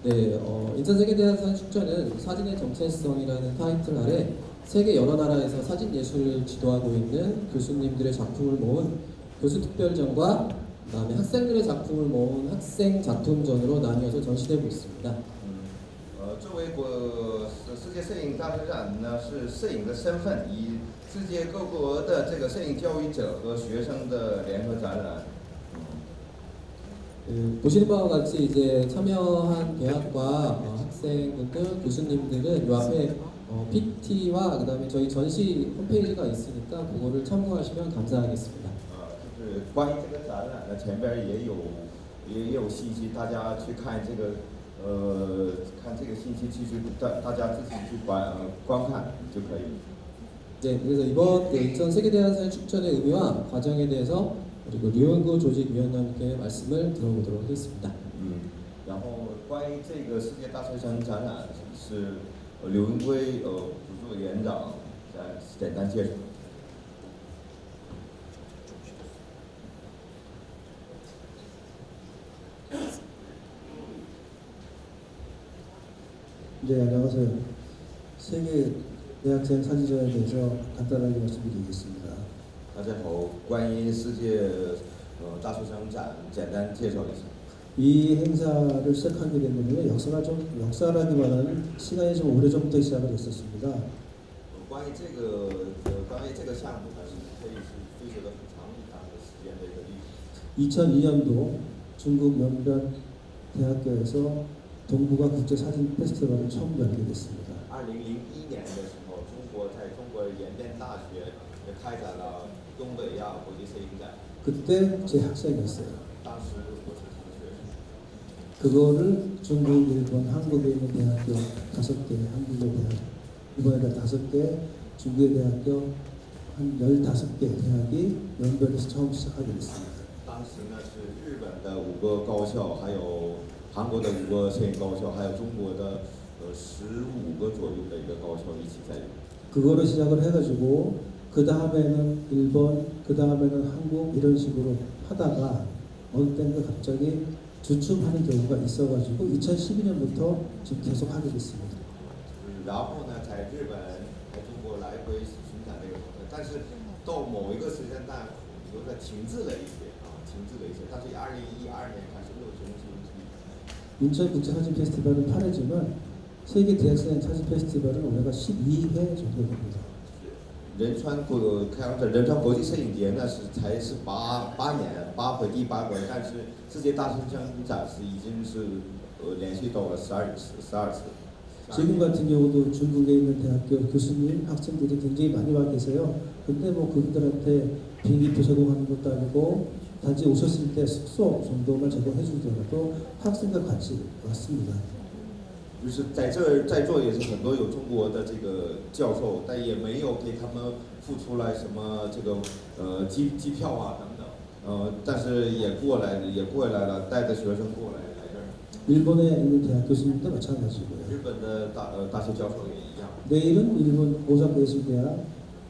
Speaker 1: 네, 인천세계대학 사진축전은 사진의 정체성이라는 타이틀 아래 세계 여러 나라에서 사진 예술을 지도하고 있는 교수님들의 작품을 모은 교수특별전과 그다음에 학생들의 작품을 모은 학생 작품전으로 나뉘어서 전시되고 있습니다.
Speaker 2: 作为世界摄影大学展呢，是摄影的身份，以世界各国的这个摄影教育者和学生的联合展览。
Speaker 1: 보시는 바와 같이 이제 참여한 대학과 학생분들, 교수님들은 요 앞에 PT와 그다음에 저희 전시 홈페이지가 있으니까 그거를 참고하시면 감사하겠습니다.
Speaker 2: 就是关于这个展览呢，前边也有信息，大家去看这个看这个信息，其实大家自己去观看就可以。
Speaker 1: 네, 그래서 이번 인천 세계대학 사진 축전의 의미와 과정에 대해서 그리고 류은구 조직위원장님께 말씀을 들어보도록 하겠습니다.
Speaker 2: 然后关于这个世界大学生展览是刘文辉辅助委员长简单介绍。
Speaker 3: 네, 안녕하세요. 세계 대학생 사진전에 대해서 간단하게 말씀드리겠습니다.
Speaker 2: 大家好，关于世界大学生展简单介绍一下。
Speaker 3: 이 행사를 시작하게 된 데는 역사라기보다는 시간이 좀 오래전부터 시작을 했었습니다.
Speaker 2: 关于这个项目，它是可以是追溯了很长一段时间的一个历史。
Speaker 3: 2002년도 중국 연변 대학교에서 동북아 국제 사진 페스티벌을 처음 열게 됐습니다.
Speaker 2: 2001年的时候，在中国延边大学也开展了东北亚国际摄影展。
Speaker 3: 그때 제 학생이었어요.
Speaker 2: 当时我是同学。
Speaker 3: 그거를 중국, 일본, 한국에 있는 대학교 5개, 한국의 대학 이번에는 5개, 중국의 대학교 한 15개 대학이 연변에서 처음 시작하게 됐습니다.
Speaker 2: 当时呢是日本的5个高校，还有韩国的5个摄影高校，还有中国的15个左右的一个高校一起在。
Speaker 3: 그거를 시작을 해가지고 그 다음에는 일본, 그 다음에는 한국 이런 식으로 하다가 어느 때인가 갑자기 주춤하는 경우가 있어가지고 2012년부터 지금 계속 하게 됐습니다.
Speaker 2: 然后呢，在日本、在中国来回巡展这个过程，但是到某一个时间段，有点停滞了一些但是2012年开始又重新。
Speaker 3: 인천 국제 사진 페스티벌은 8회지만 세계 대학생 사진 페스티벌은 올해가 12회 정도 됩니다.
Speaker 2: 仁川国际摄影节呢才是8回第8回，但是世界大学生展是已经是连续到了12次。
Speaker 3: 지금 같은 경우도 중국에 있는 대학교 교수님, 학생들이 굉장히 많이 와 계세요. 근데 뭐 그분들한테 비행기표 제공하는 것도 아니고 단지 오셨을 때 숙소 정도만 제공해 주더라도 학생과 같이 왔습니다.
Speaker 2: 就是在座也是很多有中国的这个教授，但也没有给他们付出来什么这个机票啊等等，但是也过来了，带着学生过来这儿。
Speaker 3: 일본에 있는 대학 교수님도 마찬가지고요.
Speaker 2: 日本的大学教授也一样。
Speaker 3: 내일은 일본 오사카예술대학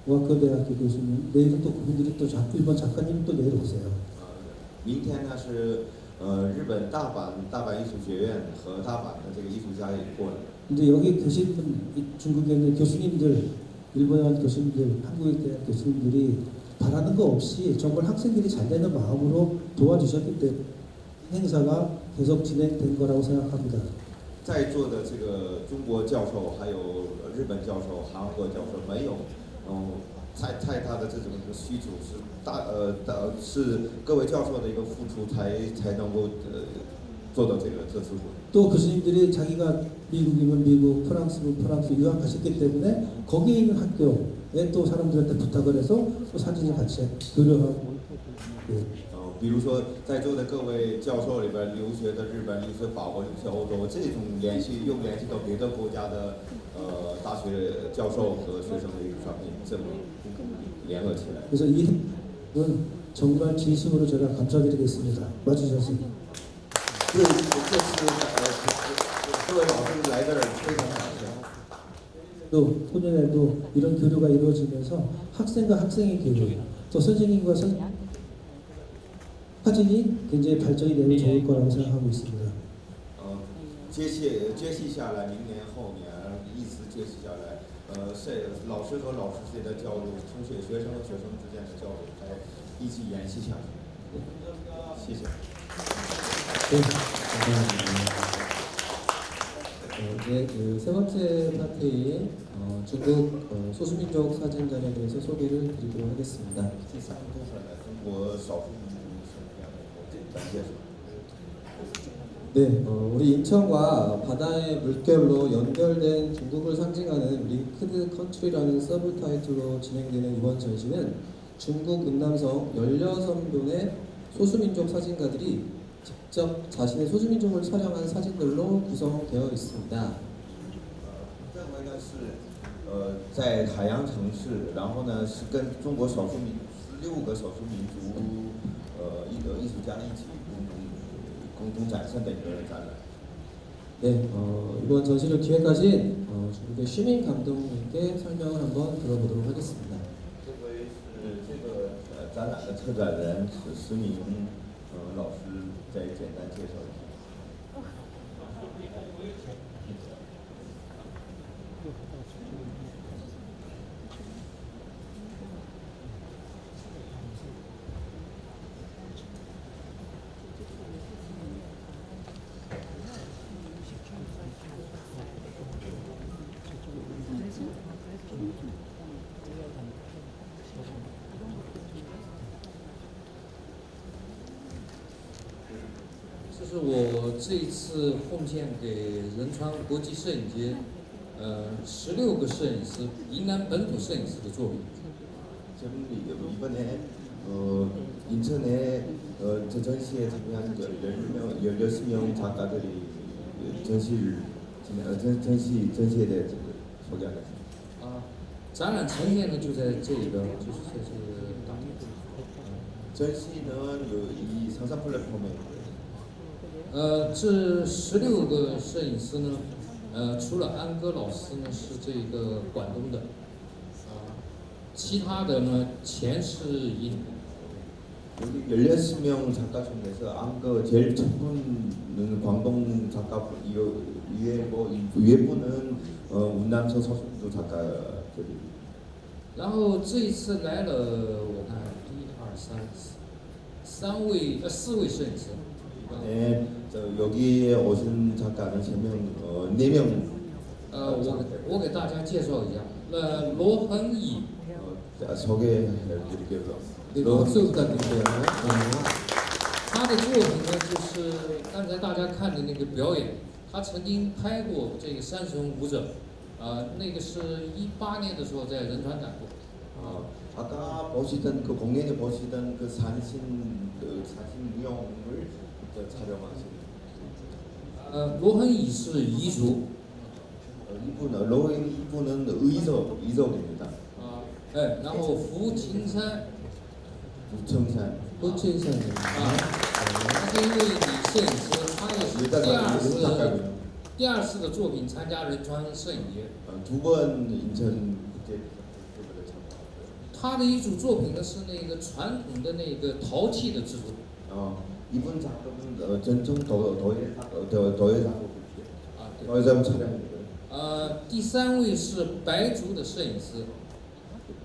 Speaker 3: 와커대학교 교수님, 내일은 또 그분들이 또 일본 작가님 또 내일 오세요.
Speaker 2: 明天呢是日本大阪艺术学院和大阪的这个艺术家也过来。
Speaker 3: 이제 여기 계신 분, 중국에 있는 교수님들, 일본에 온 교수님들, 한국에 대한 교수님들이 바라는 거 없이 정말 학생들이 잘 되는 마음으로 도와주셨기 때문에 행사가 계속 진행된 거라고 생각합니다.
Speaker 2: 在座的这个中国教授，还有日本教授、韩国教授，没有，太大的这种一个需求是各位教授的一个付出才能够做到这次会。
Speaker 3: 또 교수님들이 자기가 미국이면 미국, 프랑스면 프랑스 유학 가셨기 때문에 거기에 있는 학교에 또 사람들한테 부탁을 해서 또 사진을 같이 교류하고. 예.
Speaker 2: 比如说在座的各位教授里边，留学的日本、留学法国、留学欧洲，这种联系到别的国家的大学教授和学生的一个照片，这么联合起来。
Speaker 3: 그래서 이는 정말 진심으로 제가 감사드리겠습니다. 와주셔서.
Speaker 2: 对，这次各位老师来这儿非常感谢。
Speaker 3: 또 후년에도 이런 교류가 이루어지면서 학생과 학생의 교류, 또 선생님과 선생님 사진이 굉장히 발전이 되면 좋을 거라고 생각하고 있습니다.
Speaker 2: 接续下来，明年后年一直接续下来，老师和老师之间的交流，学生和学生之间的交流，再一起延续下去。谢谢。
Speaker 1: 네, 감사합니다. 이제 그 세 번째 파트인 중국 소수민족 사진전에 대해서 소개를 드리도록 하겠습니다.
Speaker 2: 第三部分呢，中国少数民族是这样的，我简单介绍。
Speaker 1: 네, 우리 인천과 바다의 물결로 연결된 중국을 상징하는 링크드 컨트리라는 서브 타이틀로 진행되는 이번 전시는 중국 음남성 16편의 소수민족 사진가들이 직접 자신의 소수민족을 촬영한 사진들로 구성되어 있습니다.
Speaker 2: 认为呢是在海洋城市，然后呢是跟中国16个少数民族艺术家一起共同展现的一个展览。
Speaker 1: 네, 이번 전시를 기획하신 중국의 시민 감독님께 설명을 한번 들어보도록 하겠습니다.
Speaker 2: 这位是这个展览的策展人是施明老师，再简单介绍一下。
Speaker 5: 这是我这一次奉献给仁川国际摄影节，16个摄影师，云南本土摄影师的作品。
Speaker 2: 이번에 인천에 저 전시에 참여한 16명 작가들이 전시에 대해서 소개하겠습니다.
Speaker 5: 展览呈现呢就在这里边，就是在这个大幕。
Speaker 2: 전시는 이 상상 플랫폼에
Speaker 5: 这16个摄影师呢，除了安哥老师呢是这个广东的，其他的呢全是印度。
Speaker 2: 여기 16명 작가 중에서 안그 제일 첫 분은 광동 작가 위에 분은 운남성 서수민족 작가들이.
Speaker 5: 然后这一次来了，我看4位摄影师。
Speaker 2: 네, 여기에 오신 작가는 4명.
Speaker 5: 我给大家介绍一下，罗恒乙，
Speaker 2: 소개해드릴게요.
Speaker 1: 네, 박수 부탁드릴게요.
Speaker 5: 他的作品呢就是刚才大家看的那个表演，他曾经拍过这个山神舞者，那个是18年的时候在仁川展过。
Speaker 2: 아까 보시던 그 공연에 보시던 그 산신 무용을 촬영하신.
Speaker 5: 罗恒乙是彝族，
Speaker 2: 이분은 의족입니다.
Speaker 5: 然后福清山，
Speaker 2: 부청산.
Speaker 1: 호칭산.
Speaker 5: 他是一位女摄影师，他也是第二次的作品参加仁川摄影节。
Speaker 2: 2번 인천 국제 대회를 참가했고요.
Speaker 5: 他的一组作品呢是那个传统的那个陶器的制作。
Speaker 2: 이분 작품은 전통 도예 작품이에요.
Speaker 5: 啊，对。
Speaker 2: 도예 촬영이고요.
Speaker 5: 第3位是白族的摄影师，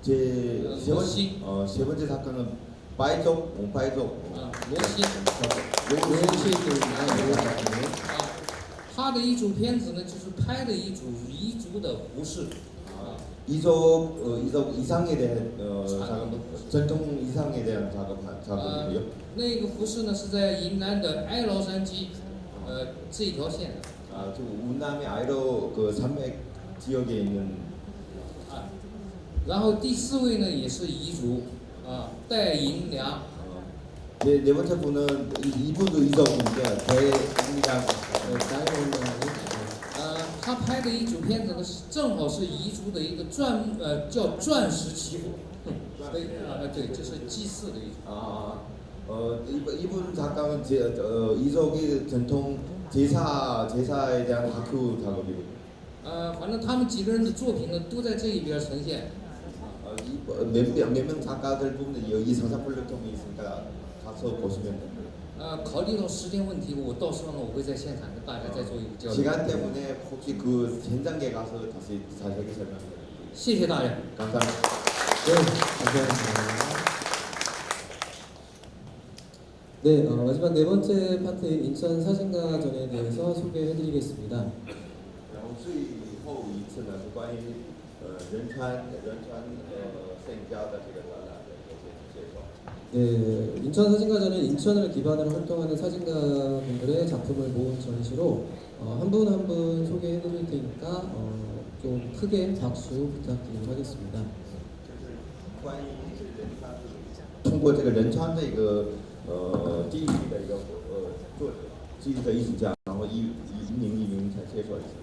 Speaker 2: 세 번째 작가는 바이족.
Speaker 5: 啊，罗西。 啊，他的一组片子呢，就是拍的一组彝族的服饰。
Speaker 2: 이족 이상에 대한 전통 이상에 대한 작업이고요.
Speaker 5: 那个服饰呢是在云南的哀牢山鸡，这一条线的。
Speaker 2: 저 운남의 아이로 그 산맥 지역에 있는.
Speaker 5: 啊，然后第4位呢也是彝族，戴银良。
Speaker 2: 네 번째 분은 이분도 이족인데 대인이랑
Speaker 5: 他拍的一组片子呢，正好是彝族的一个叫钻石祈福，对，就是祭祀的一种。
Speaker 2: 이분 작가는 이족의 전통 제사에 대한 다큐 작업이고.
Speaker 5: 反正他们几个人的作品呢都在这一边呈现。
Speaker 2: 몇명 작가들 부분은 여기 상상 플랫폼이 있으니까 가서 보시면 됩니다.
Speaker 5: 考虑到时间问题，我到时候呢我会在现场跟大家再做一个交流。
Speaker 2: 시간 때문에 혹시 그 현장에 가서 다시 자세하게 설명드릴게요.
Speaker 5: 谢谢大家。
Speaker 2: 감사합니다.
Speaker 1: 네, 감사합니다. 네, 마지막 네 번째 파트인 인천 사진가전에 대해서 소개해드리겠습니다.
Speaker 2: 然后最后一次呢是关于仁川摄影家的这个展览的一个介绍。
Speaker 1: 네, 인천 사진가전은 인천을 기반으로 활동하는 사진가분들의 작품을 모은 전시로 한 분 한 분 소개해드릴 테니까 좀 크게 박수 부탁드리도록 하겠습니다.
Speaker 2: 关于通过这个仁川的一个地理的一个作者，记忆的艺术家，然后一名才介绍一下。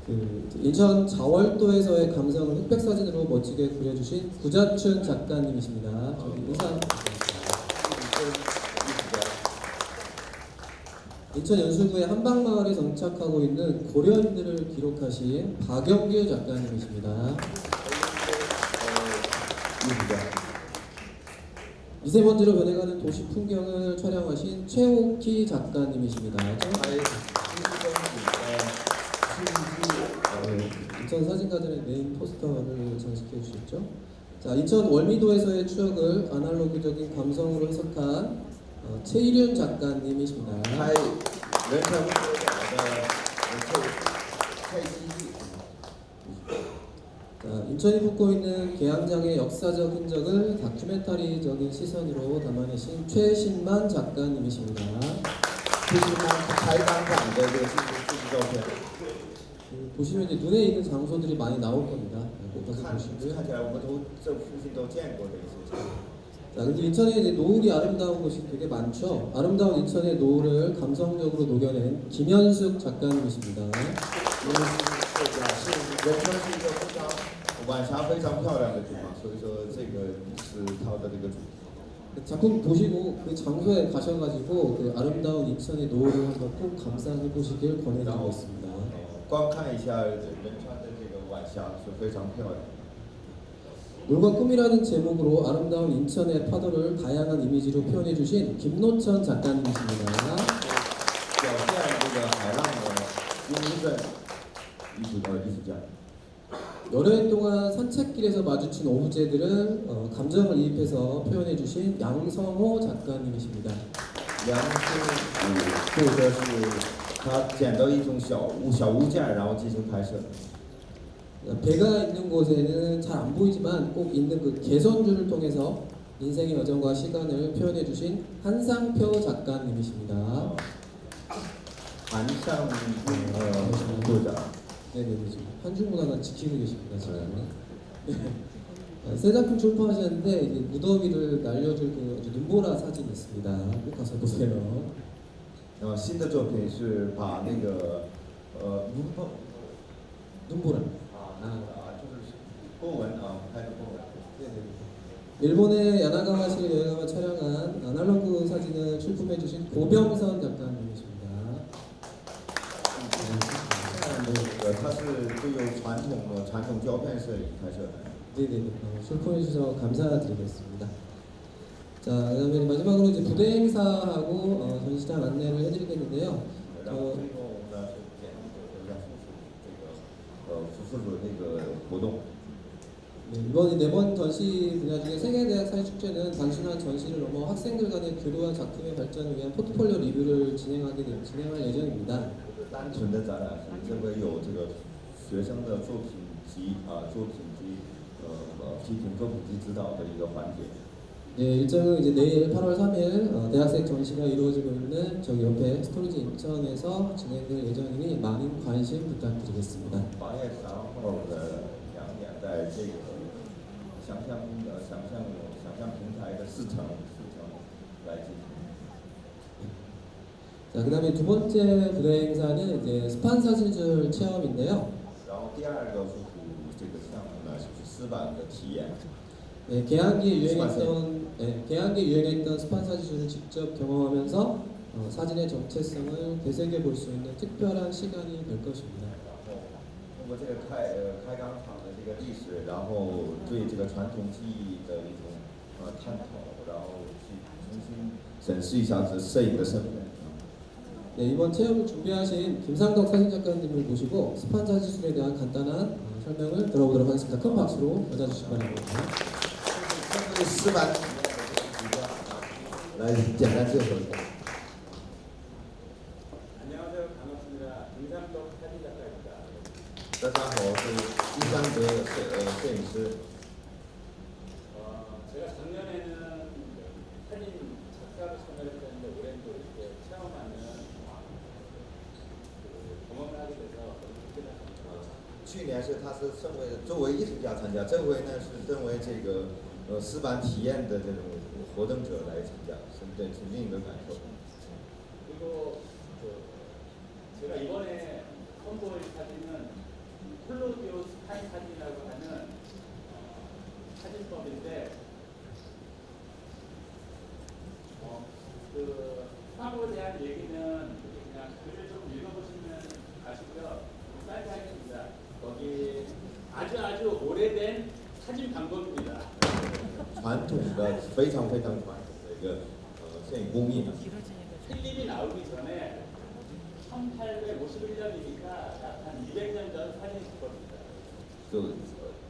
Speaker 1: 그 인천 자월도에서의 감성을 흑백 사진으로 멋지게 그려주신 구자춘 작가님이십니다. 저기 인사. 인천 연수구의 한방마을에 정착하고 있는 고려인들을 기록하신 박영규 작가님이십니다. 미세먼지로 변해가는 도시 풍경을 촬영하신 최옥희 작가님이십니다. 인천 사진가전의 메인 포스터를 장식해 주셨죠. 자, 인천 월미도에서의 추억을 아날로그적인 감성으로 해석한 최일윤 작가님이십니다. 자, 인천이 품고 있는 계양장의 역사적 흔적을 다큐멘터리적인 시선으로 담아내신 최신만 작가님이십니다. 보시면 이제 눈에 있는 장소들이 많이 나올 겁니다. 꼭 가서 보시고요.
Speaker 2: 看起来我们都这附近都见过这些。
Speaker 1: 자, 근데 인천에 이제 노을이 아름다운 곳이 되게 많죠. 아름다운 인천의 노을을 감성적으로 녹여낸 김현숙 작가님이십니다.
Speaker 2: 仁川是一个非常晚霞非常漂亮的地方，所以说这个是它的这个主题。
Speaker 1: 작품 보시고 그 장소에 가셔가지고 그 아름다운 인천의 노을을 한번 꼭 감상해 보시길 권해드리고 있습니다.
Speaker 2: 观看一下仁川的这个晚霞是非常漂亮。
Speaker 1: 물과 꿈이라는 제목으로 아름다운 인천의 파도를 다양한 이미지로 표현해주신 김노천 작가님이십니다.
Speaker 2: 表现这个海浪的乌镇艺术家。
Speaker 1: 여러 해 동안 산책길에서 마주친 오브제들을 감정을 이입해서 표현해주신 양성호 작가님이십니다.
Speaker 2: 杨是或者是他捡到一种小物件，然后进行拍摄。
Speaker 1: 배가 있는 곳에는 잘 안 보이지만 꼭 있는 그 개선줄을 통해서 인생의 여정과 시간을 표현해주신 한상표 작가님이십니다.
Speaker 2: 한상표作者。
Speaker 1: 네네, 지금 한중문화가 지키고 계십니다. 지금. 네. 새 작품 출판하셨는데 이제 무더위를 날려줄 그 아주 눈보라 사진이 있습니다. 꼭 가서 보세요.
Speaker 2: 新的作品是把那个
Speaker 1: 눈보라.
Speaker 2: 就是波纹拍的波纹。
Speaker 1: 일본의 야나가와시를 여행하며 촬영한 아날로그 사진을 출품해주신 고병선 작가님이십니다.
Speaker 2: 他是具有传统胶片摄影拍摄的。
Speaker 1: 네네, 출품해주셔서 감사드리겠습니다. 자, 그다음에 마지막으로 이제 부대 행사하고 전시장 안내를 해드리겠는데요.
Speaker 2: 然后最后呢是简单的让叔叔这个叔叔的那个活动。
Speaker 1: 네, 이번 4번 전시 분야 중에 세계대학 사회축제는 단순한 전시를 넘어 학생들 간의 교류와 작품의 발전을 위한 포트폴리오 리뷰를 진행할 예정입니다.
Speaker 2: 单纯的展览是这个有这个学生的作品集作品集批评作品集指导的一个环节。
Speaker 1: 네, 일정은 이제 내일 8월 3일 대학생 전시가 이루어지고 있는 저기 옆에 스토리지 인천에서 진행될 예정이니 많은 관심 부탁드리겠습니다.
Speaker 2: 8月3号的2点，在这个想象平台的4层来进行。
Speaker 1: 자, 그다음에 두 번째 부대 행사는 이제 스판 사진술 체험인데요.
Speaker 2: 然后第二个是这个项目呢，就是丝板的体验。
Speaker 1: 네, 개항기에 유행했던 스판 사진술을 직접 경험하면서 사진의 정체성을 되새겨 볼 수 있는 특별한 시간이 될 것입니다.
Speaker 2: 通过这个开钢厂的这个历史，然后对这个传统技艺的一种探讨，然后去重新审视一下这摄影的身份。
Speaker 1: 네, 이번 체험을 준비하신 김상덕 사진작가님을 모시고 스판 사진술에 대한 간단한 설명을 들어보도록 하겠습니다. 큰 박수로 맞아주시기 바랍니다.
Speaker 2: 丝板来简单介绍一下。
Speaker 4: 안녕하세요. 반갑습니다. 김상덕 사진작가입니다.
Speaker 2: 大家好，我是金山德摄影师。
Speaker 4: 제가 작년에는 사진 작가로 참여를 했는데 올해는 또 이렇게 체험하는 경험을 하게 돼서 너무 기쁘다.
Speaker 2: 去年他是作为艺术家参加，这回呢是作为这个丝板体验的这种活动者来参加，是另一个感受。
Speaker 4: 그리고 제가 이번에 선보일 사진은 클로디오 스파인 사진이라고 하는 사진법인데 그 스파고에 대한 얘기는 그냥 글을 좀 읽어보시면 아시고요. 짧게 하겠습니다. 거기 아주 오래된 사진 방법입니다.
Speaker 2: 传统的非常传统的一个摄影工艺。
Speaker 4: 필름이 나오기 전에 1851년이니까 약 한 200년 전 사진 기법입니다.
Speaker 2: 就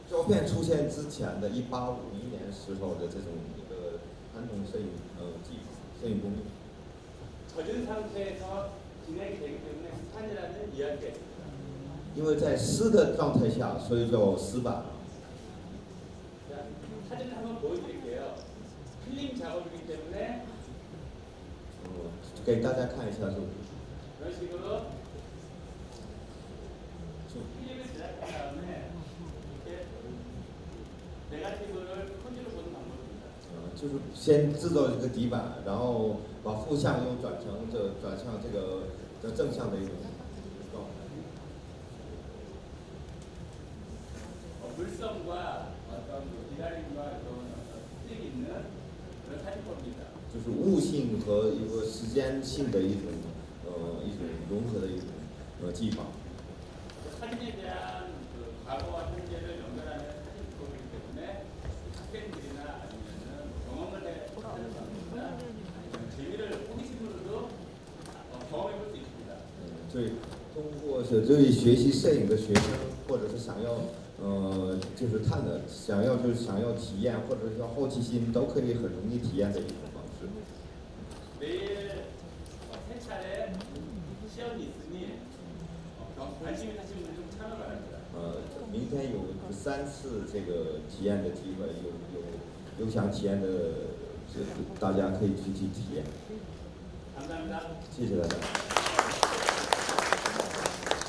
Speaker 2: 照片出现之前的1851年时候的这种一个传统摄影技法、摄影工艺。
Speaker 4: 젖은 상태에서 진행이 되기 때문에 스판이라는 이야기가 있습니다.
Speaker 2: 因为在湿的状态下，所以叫丝板。
Speaker 4: 자, 사진을 한번 보여드릴게요. 필름 작업이기 때문에
Speaker 2: 给大家看一下作品。
Speaker 4: 이런 식으로 필름을 제작한 다음에 이렇게 네거티브를 컨트롤 보는 방법입니다.
Speaker 2: 就是先制造一个底板，然后把负向又转向这个正向的一种状态。
Speaker 4: 물성과 어떤 기다림과 이런 특징이 있는 그런 사진법입니다.
Speaker 2: 就是物性和一个时间性的一种融合的一种技法。
Speaker 4: 사진에 대한 그 과거와 현재를 연결하는 사진법이기 때문에 학생들이나 아니면은 경험을 하는 방법이나 아니면 재미를 호기심으로도 경험해 볼 수 있습니다.
Speaker 2: 对，通过对学习摄影的学生，或者是想要就是想要体验，或者是要好奇心，都可以很容易体验的一种方式。
Speaker 4: 내일 세 차례 시연이 있으니 관심 있으신 분들 좀 참여 바랍니다.
Speaker 2: 明天有3次这个体验的机会，有想体验的，大家可以去体验。
Speaker 4: 감사합니다.
Speaker 2: 谢谢大家。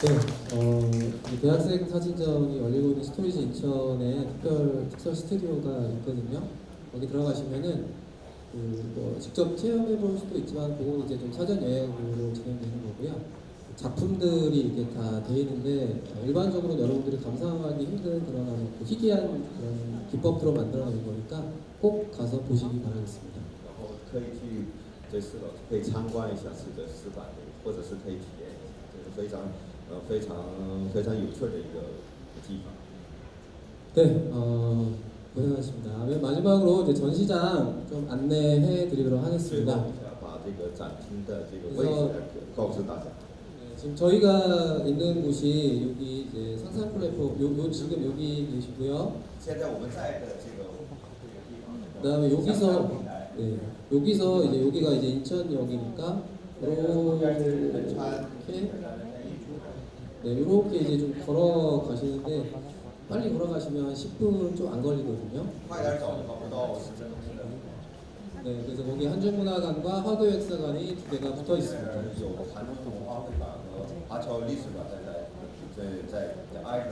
Speaker 1: 네, 이 대학생 사진전이 열리고 있는 스토리지 인천에 특설 스튜디오가 있거든요. 거기 들어가시면은 뭐 직접 체험해 볼 수도 있지만 그건 이제 좀 사전 예약으로 진행되는 거고요. 작품들이 이렇게 다 돼 있는데 일반적으로 여러분들이 감상하기 힘든 그런 아주 희귀한 그런 기법으로 만들어낸 거니까 꼭 가서 보시기 바라겠습니다.
Speaker 2: 然后可以去这4楼可以参观一下这个丝板，或者是可以体验一下，这是非常有趣的一个技法。
Speaker 1: 네, 고생하셨습니다. 맨 마지막으로 이제 전시장 좀 안내해 드리도록
Speaker 2: 最后
Speaker 1: 하겠습니다.
Speaker 2: 我想把这个展厅的这个位置告知大家。
Speaker 1: 네, 지금 저희가 있는 곳이 여기 이제 상상 플랫폼 요 지금 여기 계시고요.
Speaker 2: 现在我们在的这个地方，
Speaker 1: 그다음에 여기서 네, 여기서 이제 여기가 이제 인천역이니까 이렇게 네, 이렇게 이제 좀 걸어 가시는데 빨리 걸어가시면 한 10분 좀 안 걸리거든요.
Speaker 2: 快点走的话不到10分钟。
Speaker 1: 네, 그래서 거기 한중문화관과 화교역사관이 두 개가 붙어 있습니다.
Speaker 2: 有韩中文化会馆和华侨历史馆在挨着。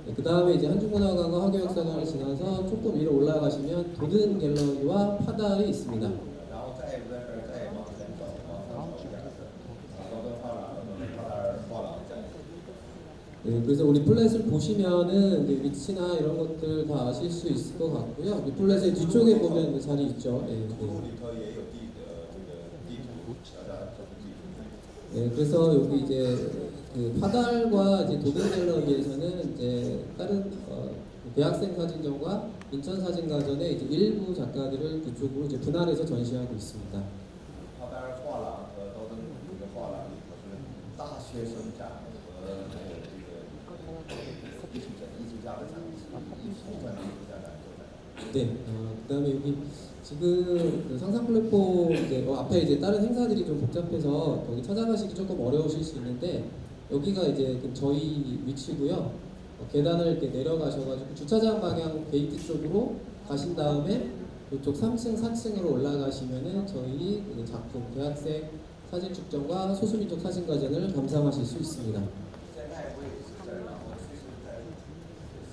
Speaker 1: 네, 그 다음에 이제 한중문화관과 화교역사관을 지나서 조금 위로 올라가시면 도든 갤러리와 파달이 있습니다.
Speaker 2: 然后再往前走，往上走一点是高登画廊和画廊在。
Speaker 1: 네, 그래서 우리 플랫을 보시면은 이제 위치나 이런 것들 다 아실 수 있을 것 같고요. 이 플랫의 뒤쪽에 보면 자리 있죠. 네,
Speaker 2: 图
Speaker 1: 네.
Speaker 2: 里头也有这个地图，大家这个地图。
Speaker 1: 네, 그래서 여기 이제 그 파달과 이제 도든 갤러리에서는 이제 다른 대학생 사진전과 인천 사진가전의 이제 일부 작가들을 그쪽으로 이제 분할해서 전시하고 있습니다.
Speaker 2: 它当然画廊和高登这个画廊里头是大学生展和这个艺术家的展，艺术家展都在。
Speaker 1: 네, 그다음에 여기 지금 그 상상 플랫폼 이제 앞에 이제 다른 행사들이 좀 복잡해서 거기 찾아가시기 조금 어려우실 수 있는데 여기가 이제 그 저희 위치고요. 계단을 이렇게 내려가셔가지고 주차장 방향 게이트 쪽으로 가신 다음에 이쪽 3층, 4층으로 올라가시면은 저희 그 작품 대학생 사진 축전과 소수민족 사진가전을 감상하실 수 있습니다.
Speaker 2: 现在位置是这儿，然后其实在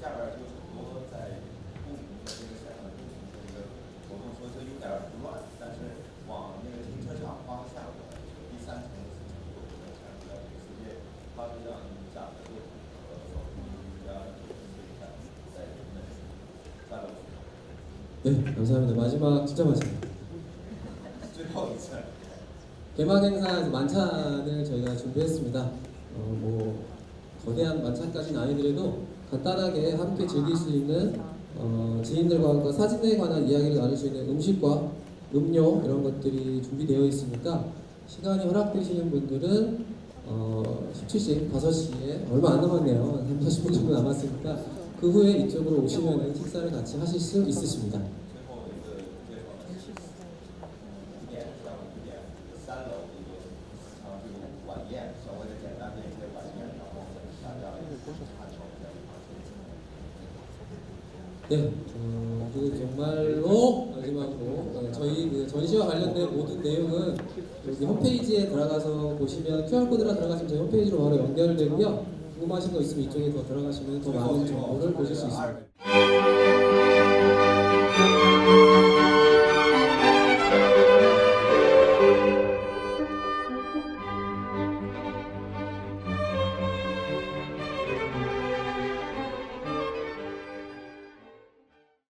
Speaker 2: 下边就很多在布的这个下面这个活动，说是有点乱，但是往那个停车场方向的第3层的是成都的看出来这个世界花式这样展的作品和手工艺术家的这个世界展在人们3楼。
Speaker 1: 네, 감사합니다. 마지막 진짜 마지막.
Speaker 2: 最后一次。
Speaker 1: 개막 행사 만찬을 저희가 준비했습니다. 뭐 거대한 만찬까지는 아니더라도 간단하게 함께 즐길 수 있는 지인들과 함께 사진에 관한 이야기를 나눌 수 있는 음식과 음료 이런 것들이 준비되어 있으니까 시간이 허락되시는 분들은 17시, 5시에 얼마 안 남았네요. 30, 40분 정도 남았으니까 그 후에 이쪽으로 오시면 식사를 같이 하실 수 있으십니다.
Speaker 2: 最后一个介绍呢是5点下午5点3楼这个这个晚宴，稍微的简单的一些晚宴，然后大家看球在一块儿。
Speaker 1: 네, 그리고 정말로 마지막으로 저희 그 전시와 관련된 모든 내용은 여기 홈페이지에 들어가서 보시면 QR코드로 들어가시면 저희 홈페이지로 바로 연결되고요. 궁금하신 거 있으면 이쪽에 더 들어가시면 더 많은 정보를 보실 수 있습니다.